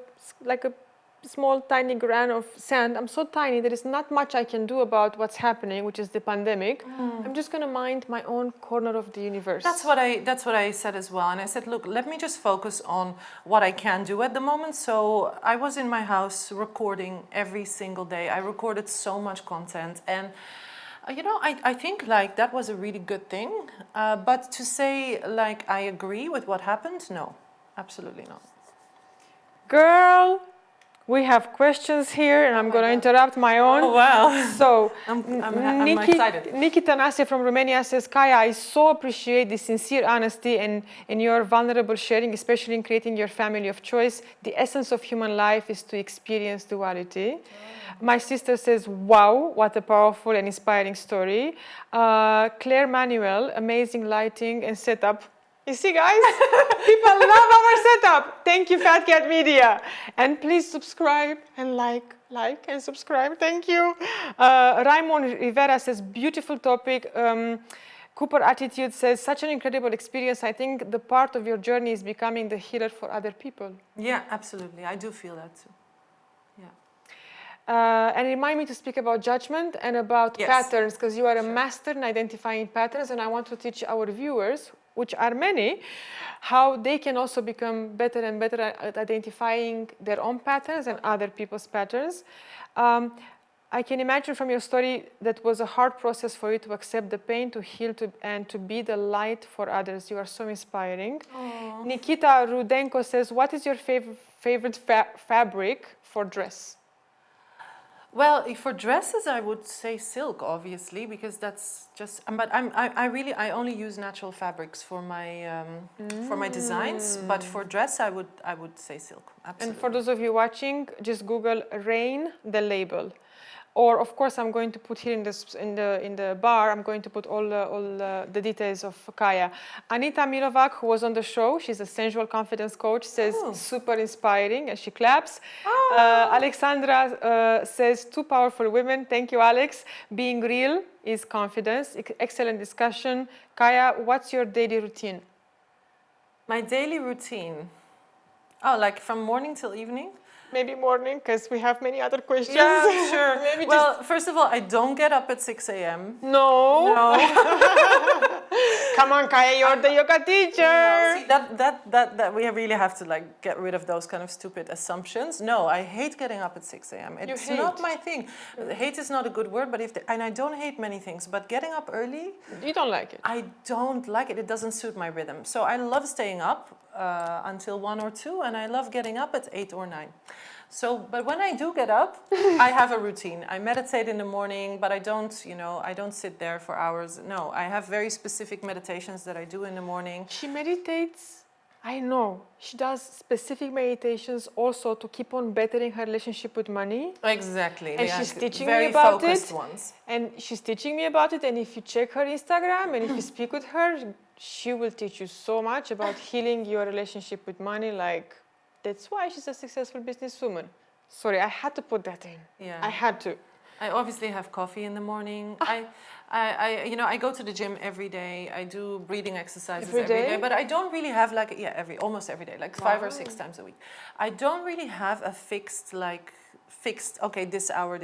small tiny grain of sand. I'm so tiny, there is not much I can do about what's happening, which is the pandemic. I'm just gonna mind my own corner of the universe. That's what I said as well. And I said, look, let me just focus on what I can do at the moment. So I was in my house recording every single day. I recorded so much content, and you know, I think like that was a really good thing. But to say like I agree with what happened, no, absolutely not. Girl, we have questions here, and I'm going to interrupt my own. Oh wow! So, I'm excited. Nikki Tanasia from Romania says, Kaya, I so appreciate the sincere honesty and your vulnerable sharing, especially in creating your family of choice. The essence of human life is to experience duality. My sister says, wow, what a powerful and inspiring story. Claire Manuel, amazing lighting and setup. You see, guys, people love our setup. Thank you, Fat Cat Media. And please subscribe and like and subscribe. Thank you. Raymond Rivera says, beautiful topic. Cooper Attitude says, such an incredible experience. I think the part of your journey is becoming the healer for other people. Yeah, absolutely. I do feel that too. And remind me to speak about judgment and about patterns, because you are a master in identifying patterns, and I want to teach our viewers, which are many, how they can also become better and better at identifying their own patterns and other people's patterns. I can imagine from your story that was a hard process for you to accept the pain, to heal, and to be the light for others. You are so inspiring. Aww. Nikita Rudenko says, what is your favorite fabric for dress? Well, for dresses, I would say silk, obviously, because that's just. But I only use natural fabrics for my designs. But for dress, I would say silk. Absolutely. And for those of you watching, just Google "Rain" the label. Or of course, I'm going to put here in the bar. I'm going to put all the details of Kaya. Anita Mirovac, who was on the show, she's a sensual confidence coach, says super inspiring, and she claps. Alexandra says 2 powerful women. Thank you, Alex. Being real is confidence. Excellent discussion. Kaya, what's your daily routine? My daily routine. Oh, like from morning till evening? Maybe morning, because we have many other questions. Yeah, sure. Well, first of all, I don't get up at 6 a.m. No. Come on, Kaya, you're the yoga teacher. No, see, that we really have to like get rid of those kind of stupid assumptions. No, I hate getting up at 6 a.m. It's not my thing. Hate is not a good word, but and I don't hate many things, but getting up early. You don't like it? I don't like it. It doesn't suit my rhythm. So I love staying up until 1 or 2, and I love getting up at 8 or 9. So, but when I do get up, I have a routine. I meditate in the morning, but I don't sit there for hours. No, I have very specific meditations that I do in the morning. She meditates. I know. She does specific meditations also to keep on bettering her relationship with money. Exactly. And she's teaching me about it. Ones. And she's teaching me about it. And if you check her Instagram and if you speak with her, she will teach you so much about healing your relationship with money. Like, that's why she's a successful businesswoman. Sorry, I had to put that in. Yeah. I had to. I obviously have coffee in the morning. I go to the gym every day. I do breathing exercises every day. But I don't really have almost every day, like 5 or 6 times a week. I don't really have a fixed, okay, this hour.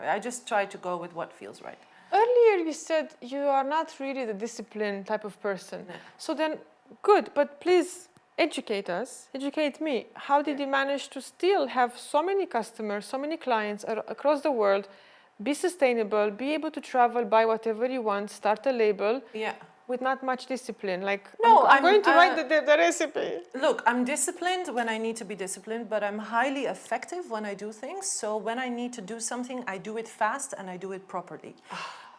I just try to go with what feels right. Earlier you said you are not really the disciplined type of person. No. So then, good, but please educate us, educate me. How did you manage to still have so many customers, so many clients across the world, be sustainable, be able to travel, buy whatever you want, start a label with not much discipline? Like, no, I'm going to write the recipe. Look, I'm disciplined when I need to be disciplined, but I'm highly effective when I do things. So when I need to do something, I do it fast and I do it properly.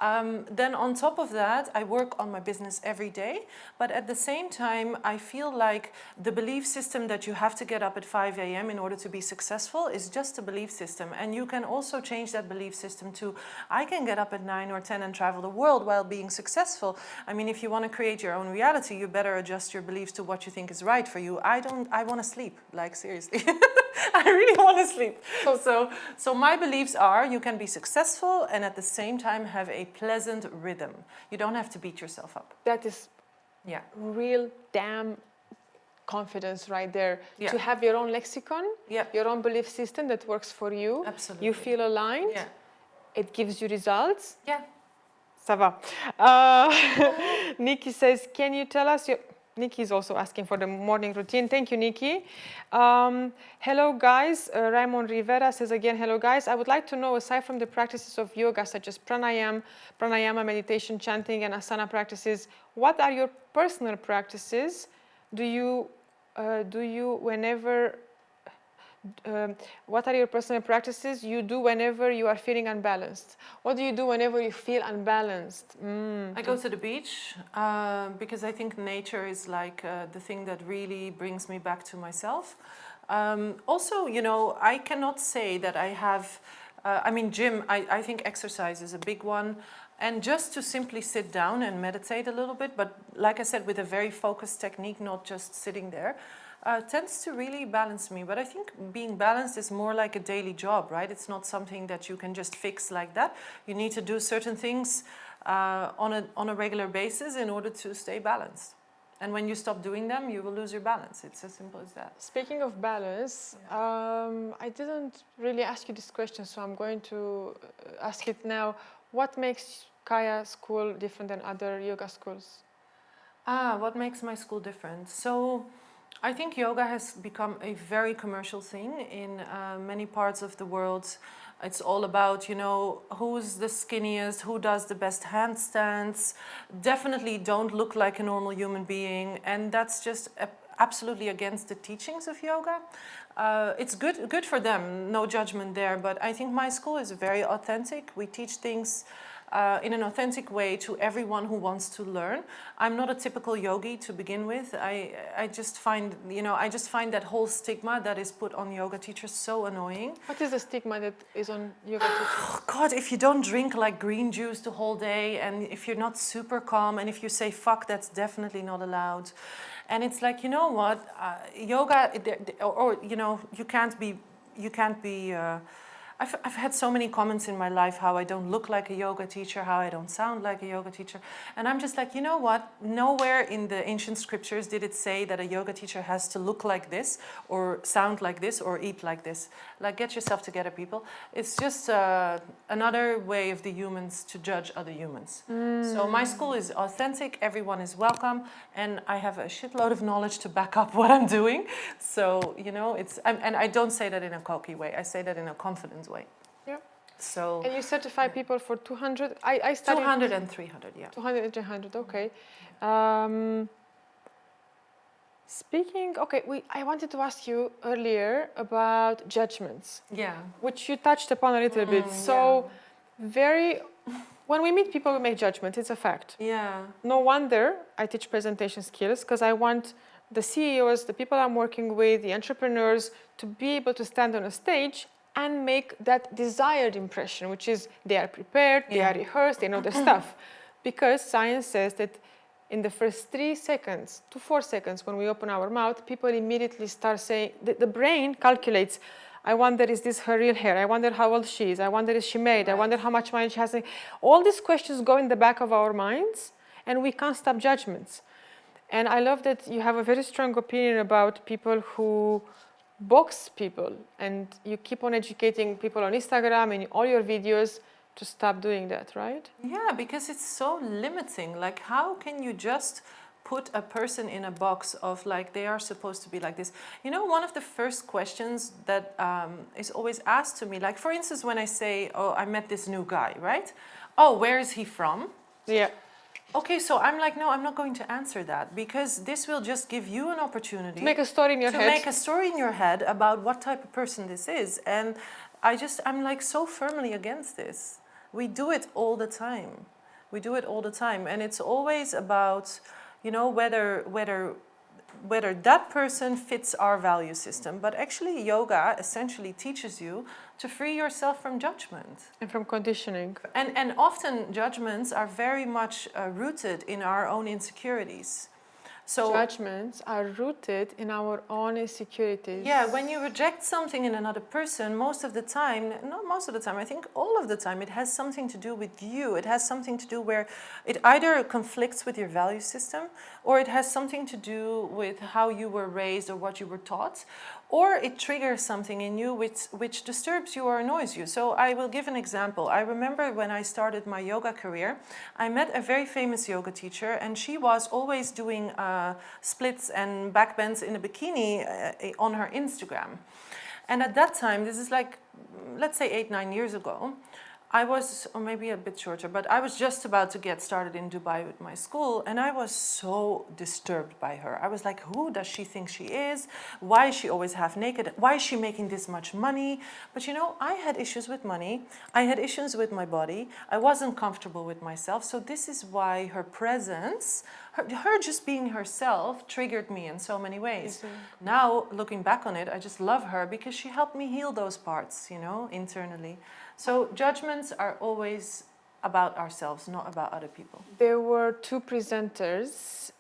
Then on top of that, I work on my business every day. But at the same time, I feel like the belief system that you have to get up at 5 a.m. in order to be successful is just a belief system. And you can also change that belief system to, I can get up at 9 or 10 and travel the world while being successful. I mean, if you want to create your own reality, you better adjust your beliefs to what you think is right for you. I want to sleep, like seriously. I really want to sleep. So my beliefs are you can be successful and at the same time have a pleasant rhythm. You don't have to beat yourself up. That is real damn confidence right there. To have your own lexicon, your own belief system that works for you. Absolutely. You feel aligned. It gives you results. Ça va. Nikki says, can you tell us your... Nikki is also asking for the morning routine. Thank you, Nikki. Hello, guys. Raymond Rivera says again, hello, guys. I would like to know, aside from the practices of yoga, such as pranayama, meditation, chanting, and asana practices, what are your personal practices? What are your personal practices you do whenever you are feeling unbalanced? What do you do whenever you feel unbalanced? I go to the beach because I think nature is like the thing that really brings me back to myself. Also, I cannot say that I have, gym, I think exercise is a big one. And just to simply sit down and meditate a little bit, but like I said, with a very focused technique, not just sitting there, tends to really balance me. But I think being balanced is more like a daily job, right? It's not something that you can just fix like that. You need to do certain things on a regular basis in order to stay balanced. And when you stop doing them, you will lose your balance. It's as simple as that. Speaking of balance, I didn't really ask you this question, so I'm going to ask it now. What makes Kaya school different than other yoga schools? What makes my school different? So I think yoga has become a very commercial thing in many parts of the world. It's all about, you know, who's the skinniest, who does the best handstands. Definitely don't look like a normal human being, and that's just absolutely against the teachings of yoga. It's good for them, no judgment there. But I think my school is very authentic. We teach things in an authentic way to everyone who wants to learn. I'm not a typical yogi to begin with. I just find, you know, I just find that whole stigma that is put on yoga teachers so annoying. What is the stigma that is on yoga teachers? Oh God, if you don't drink like green juice the whole day, and if you're not super calm, and if you say fuck, that's definitely not allowed. And it's like, you know what, yoga, or you know, you can't be. I've had so many comments in my life how I don't look like a yoga teacher, how I don't sound like a yoga teacher. And I'm just like, you know what? Nowhere in the ancient scriptures did it say that a yoga teacher has to look like this, or sound like this, or eat like this. Like, get yourself together, people. It's just another way of the humans to judge other humans. So my school is authentic, everyone is welcome, and I have a shitload of knowledge to back up what I'm doing. So, you know, and I don't say that in a cocky way, I say that in a confident way. Yeah. So. And you certify people for 200? I studied 200 and 300, yeah. 200 and 300, okay. Speaking, okay, I wanted to ask you earlier about judgments. Yeah. Which you touched upon a little bit. So, when we meet people, we make judgments, it's a fact. Yeah. No wonder I teach presentation skills, because I want the CEOs, the people I'm working with, the entrepreneurs, to be able to stand on a stage and make that desired impression, which is they are prepared, they are rehearsed, they know their stuff. Because science says that in the first 3 seconds to 4 seconds when we open our mouth, people immediately start saying, the brain calculates, I wonder, is this her real hair? I wonder how old she is. I wonder, is she married? I wonder how much money she has. All these questions go in the back of our minds, and we can't stop judgments. And I love that you have a very strong opinion about people who box people, and you keep on educating people on Instagram and all your videos to stop doing that, right? Yeah, because it's so limiting. Like, how can you just put a person in a box of like they are supposed to be like this? You know, one of the first questions that is always asked to me, like for instance, when I say, oh, I met this new guy, right? Oh, where is he from? Yeah. Okay, so I'm like, no, I'm not going to answer that, because this will just give you an opportunity To make a story in your head. To make a story in your head about what type of person this is. And I'm like so firmly against this. We do it all the time. We do it all the time. And it's always about, you know, whether that person fits our value system. But actually, yoga essentially teaches you to free yourself from judgment. And from conditioning. And often judgments are very much rooted in our own insecurities. So judgments are rooted in our own insecurities. Yeah, when you reject something in another person, most of the time, not most of the time, I think all of the time, it has something to do with you. It has something to do where it either conflicts with your value system, or it has something to do with how you were raised or what you were taught, or it triggers something in you which disturbs you or annoys you. So I will give an example. I remember when I started my yoga career, I met a very famous yoga teacher, and she was always doing splits and backbends in a bikini on her Instagram. And at that time, this is like, let's say 8-9 years ago, I was, or maybe a bit shorter, but I was just about to get started in Dubai with my school, and I was so disturbed by her. I was like, who does she think she is? Why is she always half naked? Why is she making this much money? But you know, I had issues with money. I had issues with my body. I wasn't comfortable with myself. So this is why her presence, her just being herself, triggered me in so many ways. Now, looking back on it, I just love her because she helped me heal those parts, you know, internally. So judgments are always about ourselves, not about other people. There were 2 presenters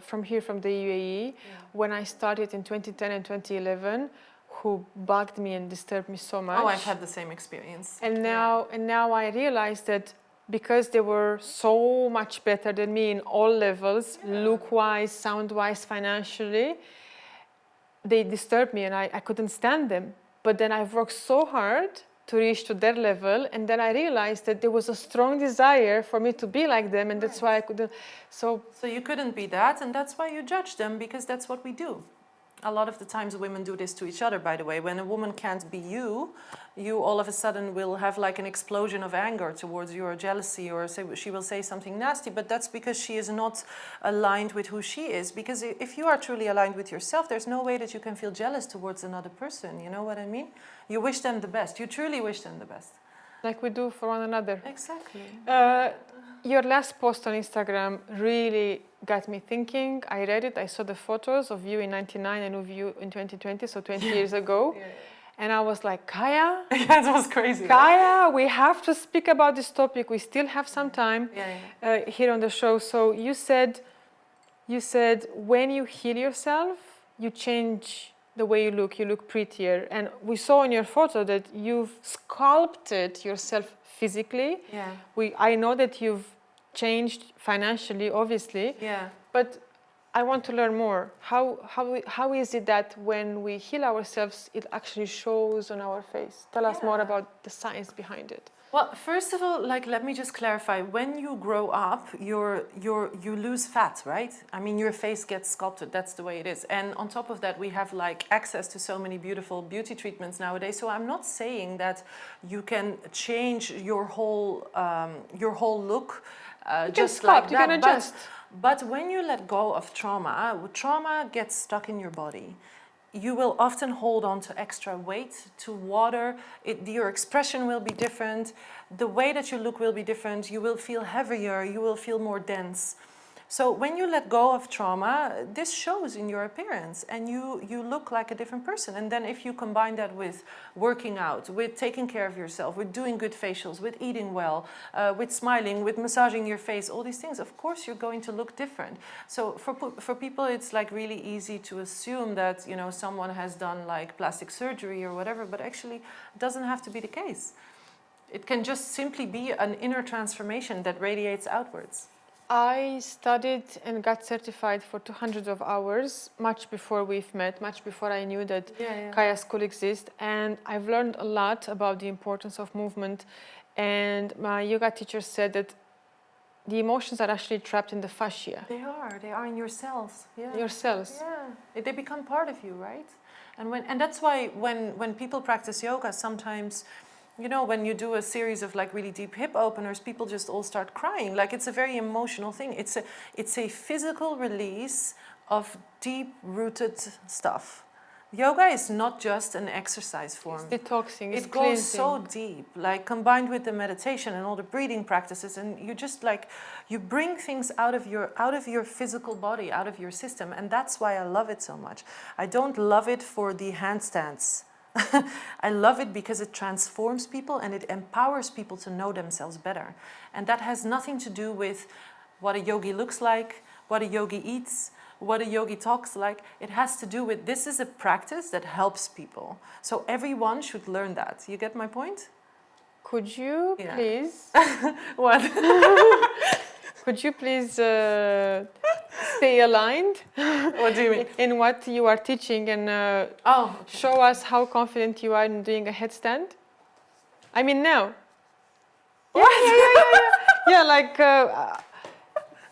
from the UAE, when I started in 2010 and 2011, who bugged me and disturbed me so much. Oh, I've had the same experience. And now I realized that because they were so much better than me in all levels, look-wise, sound-wise, financially, they disturbed me, and I couldn't stand them. But then I've worked so hard to reach to their level, and then I realized that there was a strong desire for me to be like them, and that's why I couldn't. So you couldn't be that, and that's why you judge them, because that's what we do. a lot of the times women do this to each other, by the way. When a woman can't be you, you all of a sudden will have like an explosion of anger towards you, or jealousy, or she will say something nasty, but that's because she is not aligned with who she is. Because if you are truly aligned with yourself, there's no way that you can feel jealous towards another person, you know what I mean? You wish them the best, you truly wish them the best. Like we do for one another. Exactly. Your last post on Instagram really got me thinking. I read it, I saw the photos of you in 99 and of you in 2020, so 20 years ago. Yeah. And I was like, Kaya? Yeah, it was crazy. Kaya, we have to speak about this topic. We still have some time here on the show. So you said when you heal yourself, you change the way you look prettier. And we saw in your photo that you've sculpted yourself physically. Yeah. I know that you've changed financially, obviously. Yeah. But I want to learn more. How is it that when we heal ourselves, it actually shows on our face? Tell us more about the science behind it. Well, first of all, like, let me just clarify. When you grow up, you lose fat, right? I mean, your face gets sculpted. That's the way it is. And on top of that, we have like access to so many beautiful beauty treatments nowadays. So I'm not saying that you can change your whole look just like that. You can adjust. But when you let go of trauma gets stuck in your body. You will often hold on to extra weight, to water. Your expression will be different. The way that you look will be different. You will feel heavier. You will feel more dense. So when you let go of trauma, this shows in your appearance, and you look like a different person. And then if you combine that with working out, with taking care of yourself, with doing good facials, with eating well, with smiling, with massaging your face, all these things, of course you're going to look different. So for people, it's like really easy to assume that, you know, someone has done like plastic surgery or whatever, but actually it doesn't have to be the case. It can just simply be an inner transformation that radiates outwards. I studied and got certified for 200 of hours much before we've met, much before I knew that Kaya School exists. And I've learned a lot about the importance of movement. And my yoga teacher said that the emotions are actually trapped in the fascia. They are in your cells. Yeah. Your cells. Yeah, they become part of you, right? And that's why when people practice yoga, sometimes, you know, when you do a series of like really deep hip openers, people just all start crying. Like, it's a very emotional thing. It's a physical release of deep-rooted stuff. Yoga is not just an exercise form. It's detoxing, it's It cleansing. goes so deep, like combined with the meditation and all the breathing practices, and you just like, you bring things out of your physical body, out of your system, and that's why I love it so much. I don't love it for the handstands. I love it because it transforms people and it empowers people to know themselves better. And that has nothing to do with what a yogi looks like, what a yogi eats, what a yogi talks like. It has to do with, this is a practice that helps people. So everyone should learn that. You get my point? Could you please... What? Could you please stay aligned? What do you mean? In what you are teaching, and show us how confident you are in doing a headstand? I mean, now. Yeah, like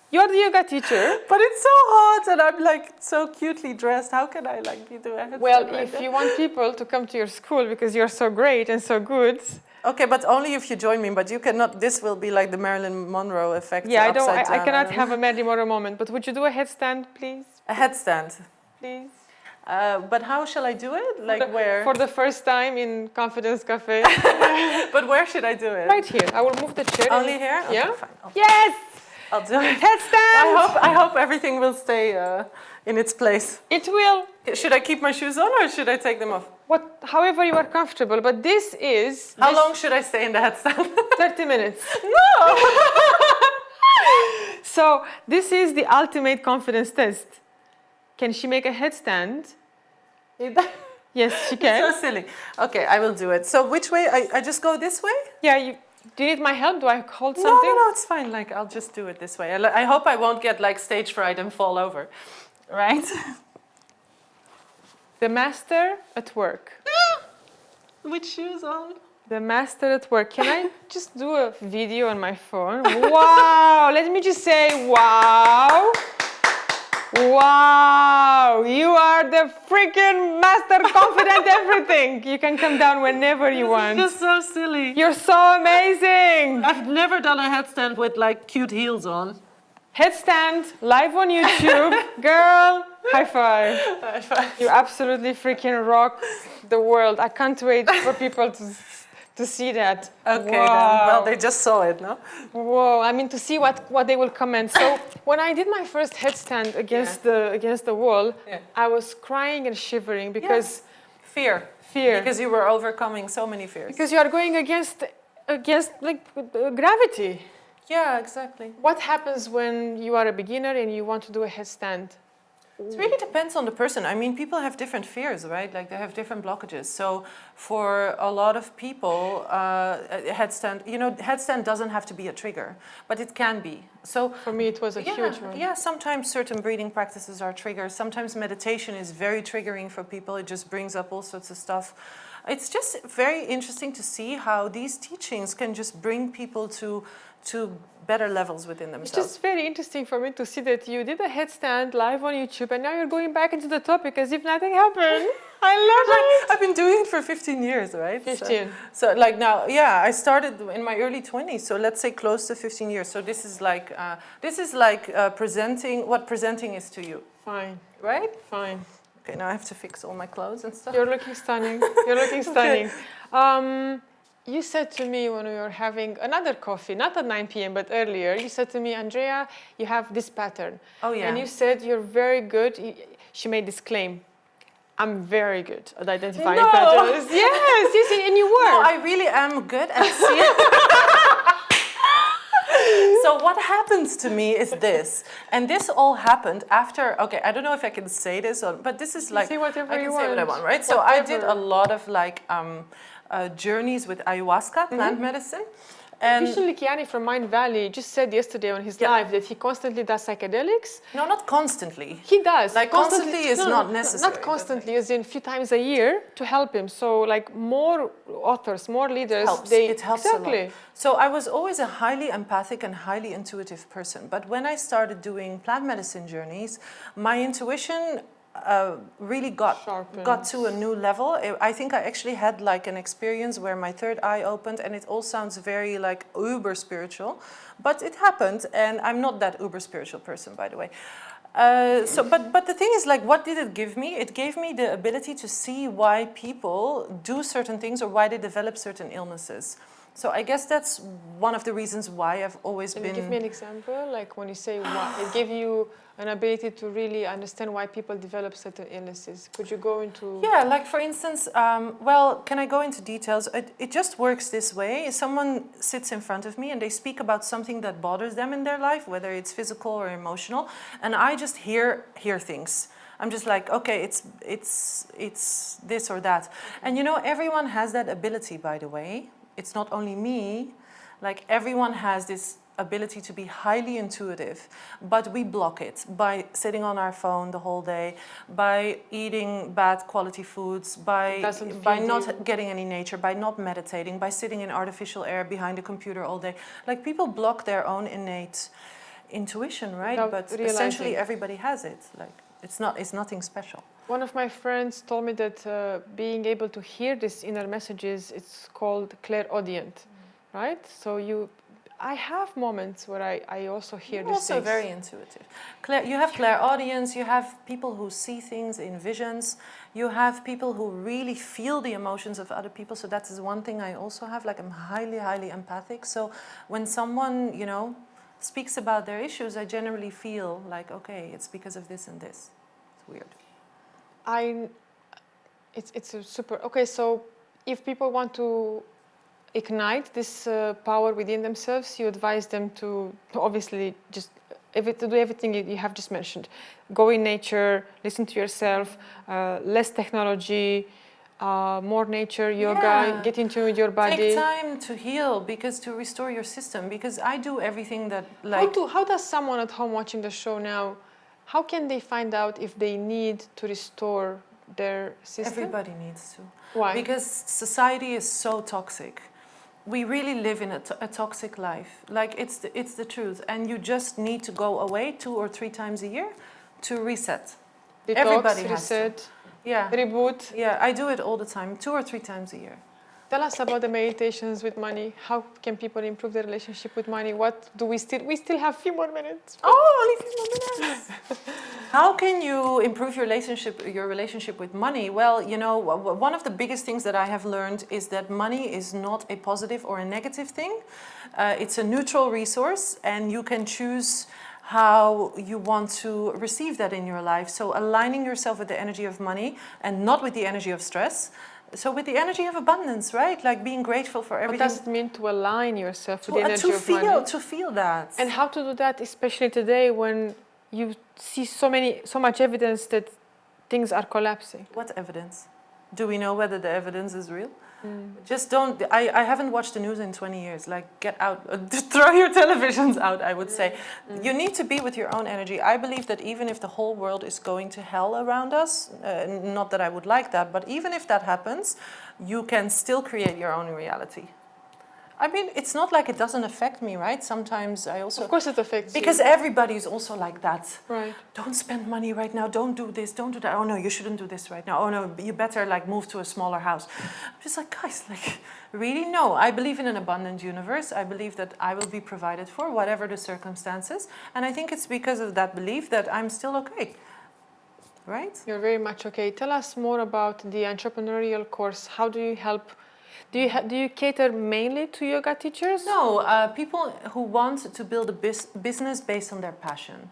you're the yoga teacher. But it's so hot and I'm like so cutely dressed. How can I like be doing a headstand? Well, if you want people to come to your school because you're so great and so good. Okay, but only if you join me. But you cannot. This will be like the Marilyn Monroe effect. Yeah, I cannot have a Marilyn Monroe moment. But would you do a headstand, please? A headstand, please. But how shall I do it? Like where? For the first time in Confidence Cafe. But where should I do it? Right here. I will move the chair. Only here? Okay, yeah. Fine. Yes. I'll do it. Headstand. I hope everything will stay in its place. It will. Should I keep my shoes on or should I take them off? However you are comfortable, but this is... How long should I stay in the headstand? 30 minutes. No! So this is the ultimate confidence test. Can she make a headstand? Yes, she can. It's so silly. Okay, I will do it. So which way? I just go this way? Yeah, do you need my help? Do I hold something? No, it's fine. Like, I'll just do it this way. I hope I won't get like stage fright and fall over. Right? The master at work. With shoes on. The master at work. Can I just do a video on my phone? Wow! Let me just say, wow! Wow, you are the freaking master, confident, everything. You can come down whenever you want. Just so silly. You're so amazing. I've never done a headstand with like cute heels on. Headstand, live on YouTube. Girl, high five. High five. You absolutely freaking rock the world. I can't wait for people to see that. Okay, wow. then. Well, they just saw it, no? Whoa, I mean, to see what they will comment. So when I did my first headstand against the wall, I was crying and shivering because... Fear. Fear. Because you were overcoming so many fears. Because you are going against like gravity. Yeah, exactly. What happens when you are a beginner and you want to do a headstand? It really depends on the person. I mean, people have different fears, right? Like they have different blockages. So for a lot of people, headstand doesn't have to be a trigger, but it can be. So for me, it was a huge one. Yeah, sometimes certain breathing practices are triggers. Sometimes meditation is very triggering for people. It just brings up all sorts of stuff. It's just very interesting to see how these teachings can just bring people to better levels within themselves. It's just very interesting for me to see that you did a headstand live on YouTube and now you're going back into the topic as if nothing happened. I love it. I've been doing it for 15 years, right? 15. So like now, yeah, I started in my early 20s, so let's say close to 15 years. So this is like presenting, what presenting is to you. Fine. Right? Fine. Okay, now I have to fix all my clothes and stuff. You're looking stunning. You're looking stunning. Okay. You said to me when we were having another coffee, not at 9 p.m., but earlier, you said to me, Andrea, you have this pattern. Oh, yeah. And you said you're very good. She made this claim. I'm very good at identifying patterns. Yes, and you were. No, I really am good at seeing. So what happens to me is this, and this all happened after, okay, I don't know if I can say this, but this is like, say whatever I can you say want. what I want, right? So I did a lot of like journeys with ayahuasca, plant medicine. And Officially, Kiani from Mind Valley just said yesterday on his live that he constantly does psychedelics. No, not constantly. He does. Like constantly is not necessary. Not constantly, as in a few times a year to help him. So like more authors, more leaders. It helps exactly. a lot. So I was always a highly empathic and highly intuitive person. But when I started doing plant medicine journeys, my intuition really got to a new level. I think I actually had like an experience where my third eye opened, and it all sounds very like uber spiritual, but it happened, and I'm not that uber spiritual person, by the way. But the thing is, like, what did it give me? It gave me the ability to see why people do certain things or why they develop certain illnesses. So I guess that's one of the reasons why I've always been... Give me an example, like when you say why, it gave you an ability to really understand why people develop certain illnesses. Could you go into... Yeah, like for instance, well, can I go into details? It just works this way. Someone sits in front of me and they speak about something that bothers them in their life, whether it's physical or emotional, and I just hear things. I'm just like, okay, it's this or that. And you know, everyone has that ability, by the way. It's not only me, like everyone has this ability to be highly intuitive, but we block it by sitting on our phone the whole day, by eating bad quality foods, by not getting any nature, by not meditating, by sitting in artificial air behind a computer all day. Like people block their own innate intuition, right? But essentially everybody has it. Like it's nothing special. One of my friends told me that being able to hear these inner messages, it's called clairaudient, right? So I have moments where I also hear these things. You're also very intuitive. You have clairaudience, you have people who see things in visions, you have people who really feel the emotions of other people. So that is one thing I also have, like I'm highly, highly empathic. So when someone, you know, speaks about their issues, I generally feel like, okay, it's because of this and this. It's weird. It's a super, okay, so if people want to ignite this power within themselves, you advise them to obviously just to do everything you have just mentioned. Go in nature, listen to yourself, less technology, more nature, yoga, get into your body. Take time to heal, to restore your system, because I do everything that like... How does someone at home watching the show now, how can they find out if they need to restore their system? Everybody needs to. Why? Because society is so toxic. We really live in a toxic life. Like it's the truth. And you just need to go away 2 or 3 times a year to reset. Detox, Everybody has to. reset, Yeah. reboot. Yeah, I do it all the time, 2 or 3 times a year. Tell us about the meditations with money. How can people improve their relationship with money? What do we still have a few more minutes. Oh, only a few more minutes. How can you improve your relationship with money? Well, you know, one of the biggest things that I have learned is that money is not a positive or a negative thing. It's a neutral resource, and you can choose how you want to receive that in your life. So aligning yourself with the energy of money and not with the energy of stress. So with the energy of abundance, right? Like being grateful for everything. What does it mean to align yourself with the energy of money? To feel that. And how to do that, especially today when you see so much evidence that things are collapsing. What evidence? Do we know whether the evidence is real? Just don't. I haven't watched the news in 20 years. Like, get out, throw your televisions out, I would say. You need to be with your own energy. I believe that even if the whole world is going to hell around us, not that I would like that, but even if that happens, you can still create your own reality. I mean, it's not like it doesn't affect me, right? Sometimes I also... Of course it affects because you. everybody is also like that. Right. Don't spend money right now. Don't do this. Don't do that. Oh, no, you shouldn't do this right now. Oh, no, you better, like, move to a smaller house. I'm just like, guys, like, really? No, I believe in an abundant universe. I believe that I will be provided for, whatever the circumstances. And I think it's because of that belief that I'm still okay. Right? You're very much okay. Tell us more about the entrepreneurial course. How do you help? Do you cater mainly to yoga teachers? No, people who want to build a business based on their passion.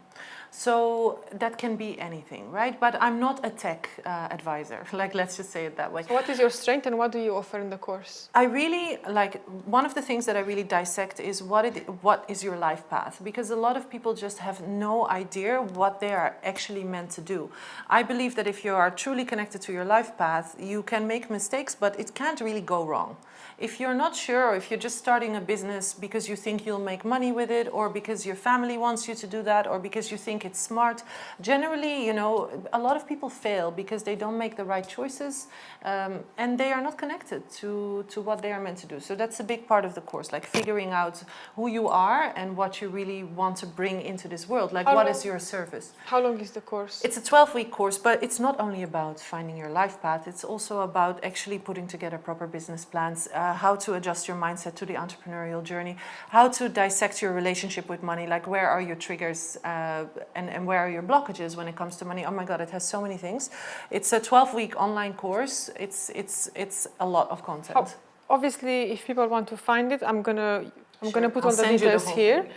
So that can be anything, right? But I'm not a tech advisor, like, let's just say it that way. So what is your strength and what do you offer in the course? I really, like, one of the things that I really dissect is what is your life path? Because a lot of people just have no idea what they are actually meant to do. I believe that if you are truly connected to your life path, you can make mistakes, but it can't really go wrong. If you're not sure, or if you're just starting a business because you think you'll make money with it, or because your family wants you to do that, or because you think it's smart, generally, you know, a lot of people fail because they don't make the right choices, and they are not connected to what they are meant to do. So that's a big part of the course, like figuring out who you are and what you really want to bring into this world. Like, what is your service? How long is the course? It's a 12-week course, but it's not only about finding your life path. It's also about actually putting together proper business plans, how to adjust your mindset to the entrepreneurial journey, how to dissect your relationship with money, like where are your triggers and where are your blockages when it comes to money. Oh my God, it has so many things. It's a 12-week online course. It's a lot of content. Obviously, if people want to find it, I'm gonna put all the details here.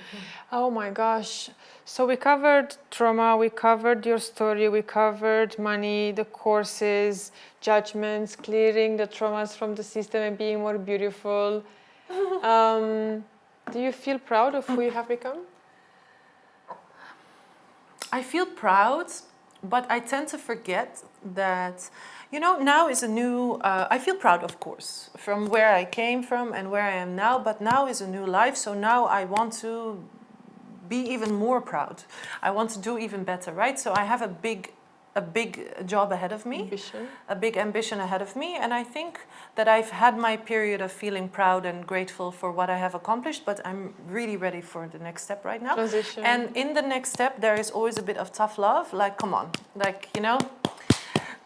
Oh my gosh. So we covered trauma, we covered your story, we covered money, the courses, judgments, clearing the traumas from the system and being more beautiful. Do you feel proud of who you have become? I feel proud, but I tend to forget that, you know, now is a new, I feel proud, of course, from where I came from and where I am now, but now is a new life, so now I want to be even more proud. I want to do even better, right? So I have a big job ahead of me, a big ambition ahead of me, and I think that I've had my period of feeling proud and grateful for what I have accomplished, but I'm really ready for the next step right now. Transition. And in the next step, there is always a bit of tough love, like, come on, like, you know,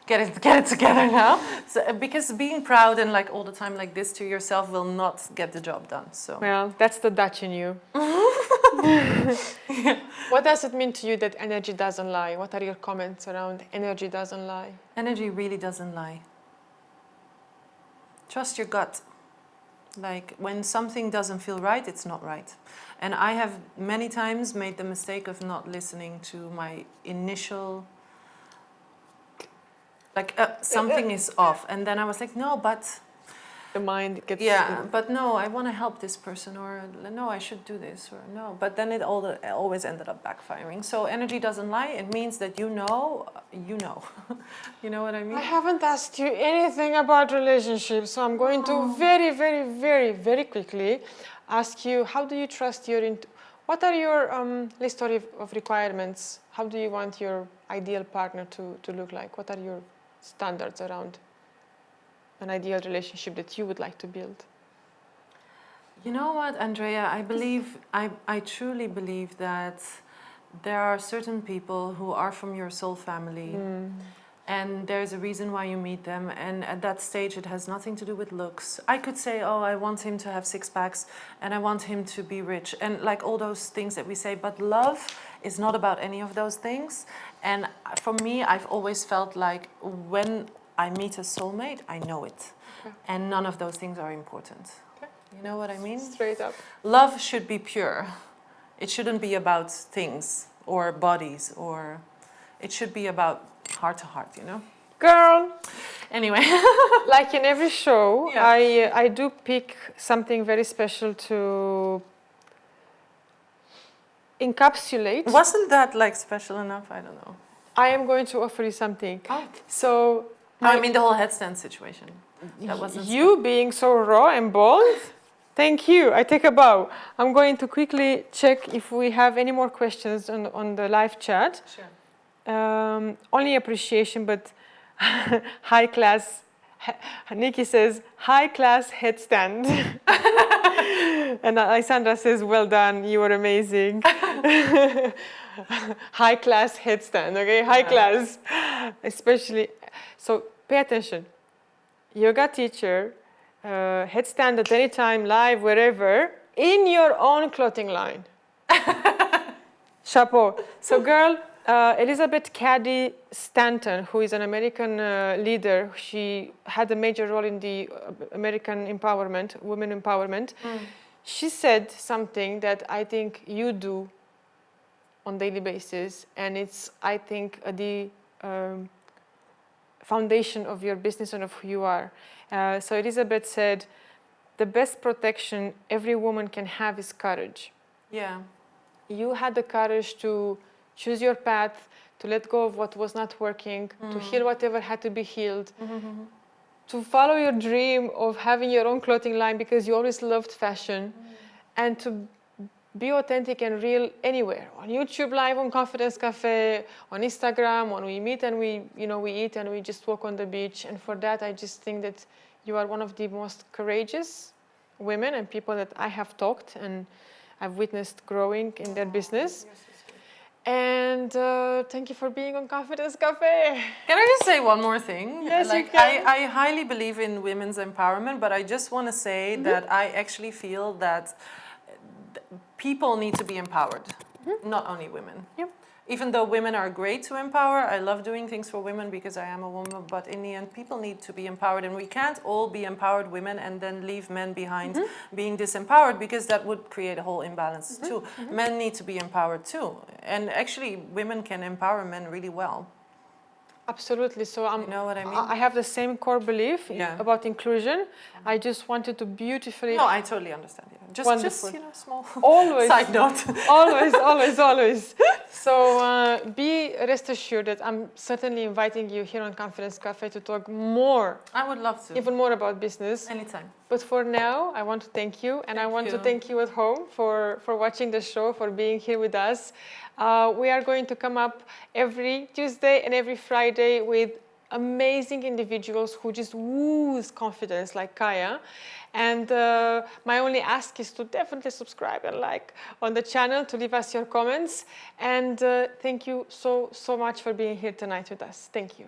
get it together now. So, because being proud and like all the time like this to yourself will not get the job done. So. Well, that's the Dutch in you. What does it mean to you that energy doesn't lie? What are your comments around energy doesn't lie? Energy really doesn't lie. Trust your gut. Like, when something doesn't feel right, it's not right. And I have many times made the mistake of not listening to my initial, like, something is off. And then I was like, no, but... The mind gets... Yeah, but no, I want to help this person, or no, I should do this, or no. But then it always ended up backfiring. So energy doesn't lie. It means that you know. You know what I mean? I haven't asked you anything about relationships, so I'm going to very, very, very, very quickly ask you, how do you trust your... What are your list of requirements? How do you want your ideal partner to look like? What are your standards around an ideal relationship that you would like to build? You know what, Andrea, I truly believe that there are certain people who are from your soul family, and there's a reason why you meet them, and at that stage it has nothing to do with looks. I could say, oh, I want him to have 6 packs and I want him to be rich, and like all those things that we say, but love is not about any of those things. And for me, I've always felt like when I meet a soulmate, I know it. Okay. And none of those things are important. Okay. You know what I mean? Straight up. Love should be pure. It shouldn't be about things or bodies, or it should be about heart to heart, you know? Girl, Anyway. like in every show, Yeah. I do pick something very special to encapsulate. Wasn't that like special enough? I don't know. I am going to offer you something. Oh. So, I mean the whole headstand situation. That wasn't you being so raw and bold, thank you. I take a bow. I'm going to quickly check if we have any more questions on the live chat. Sure. Only appreciation, but high class. Nikki says, high class headstand. And Alessandra says, well done, you were amazing. High class headstand, okay? High class. Especially, so pay attention. Yoga teacher, headstand at any time, live, wherever, in your own clothing line. Chapeau. So girl, Elizabeth Cady Stanton, who is an American leader, she had a major role in the American empowerment, women empowerment. She said something that I think you do on a daily basis, and it's, I think, the foundation of your business and of who you are. So Elizabeth said, the best protection every woman can have is courage. Yeah. You had the courage to choose your path, to let go of what was not working, to heal whatever had to be healed, to follow your dream of having your own clothing line because you always loved fashion, and to be authentic and real anywhere, on YouTube Live, on Confidence Cafe, on Instagram, when we meet and we eat and we just walk on the beach. And for that, I just think that you are one of the most courageous women and people that I have talked and I've witnessed growing in their business. And thank you for being on Confidence Cafe. Can I just say one more thing? Yes, like, you can. I highly believe in women's empowerment, but I just want to say that I actually feel that people need to be empowered, not only women. Yep. Even though women are great to empower, I love doing things for women because I am a woman, but in the end, people need to be empowered, and we can't all be empowered women and then leave men behind being disempowered, because that would create a whole imbalance too. Men need to be empowered too, and actually women can empower men really well. Absolutely. So You know what I mean? I have the same core belief about inclusion. I just wanted to beautifully. No, I totally understand. Yeah. Just Wonderful. small Always. side note. always. So be rest assured that I'm certainly inviting you here on Confidence Cafe to talk more, I would love to. even more about business. Anytime. But for now, I want to thank you, and I want to thank you at home for watching the show, for being here with us. We are going to come up every Tuesday and every Friday with amazing individuals who just ooze confidence like Kaya. And my only ask is to definitely subscribe and like on the channel, to leave us your comments. And thank you so much for being here tonight with us. Thank you.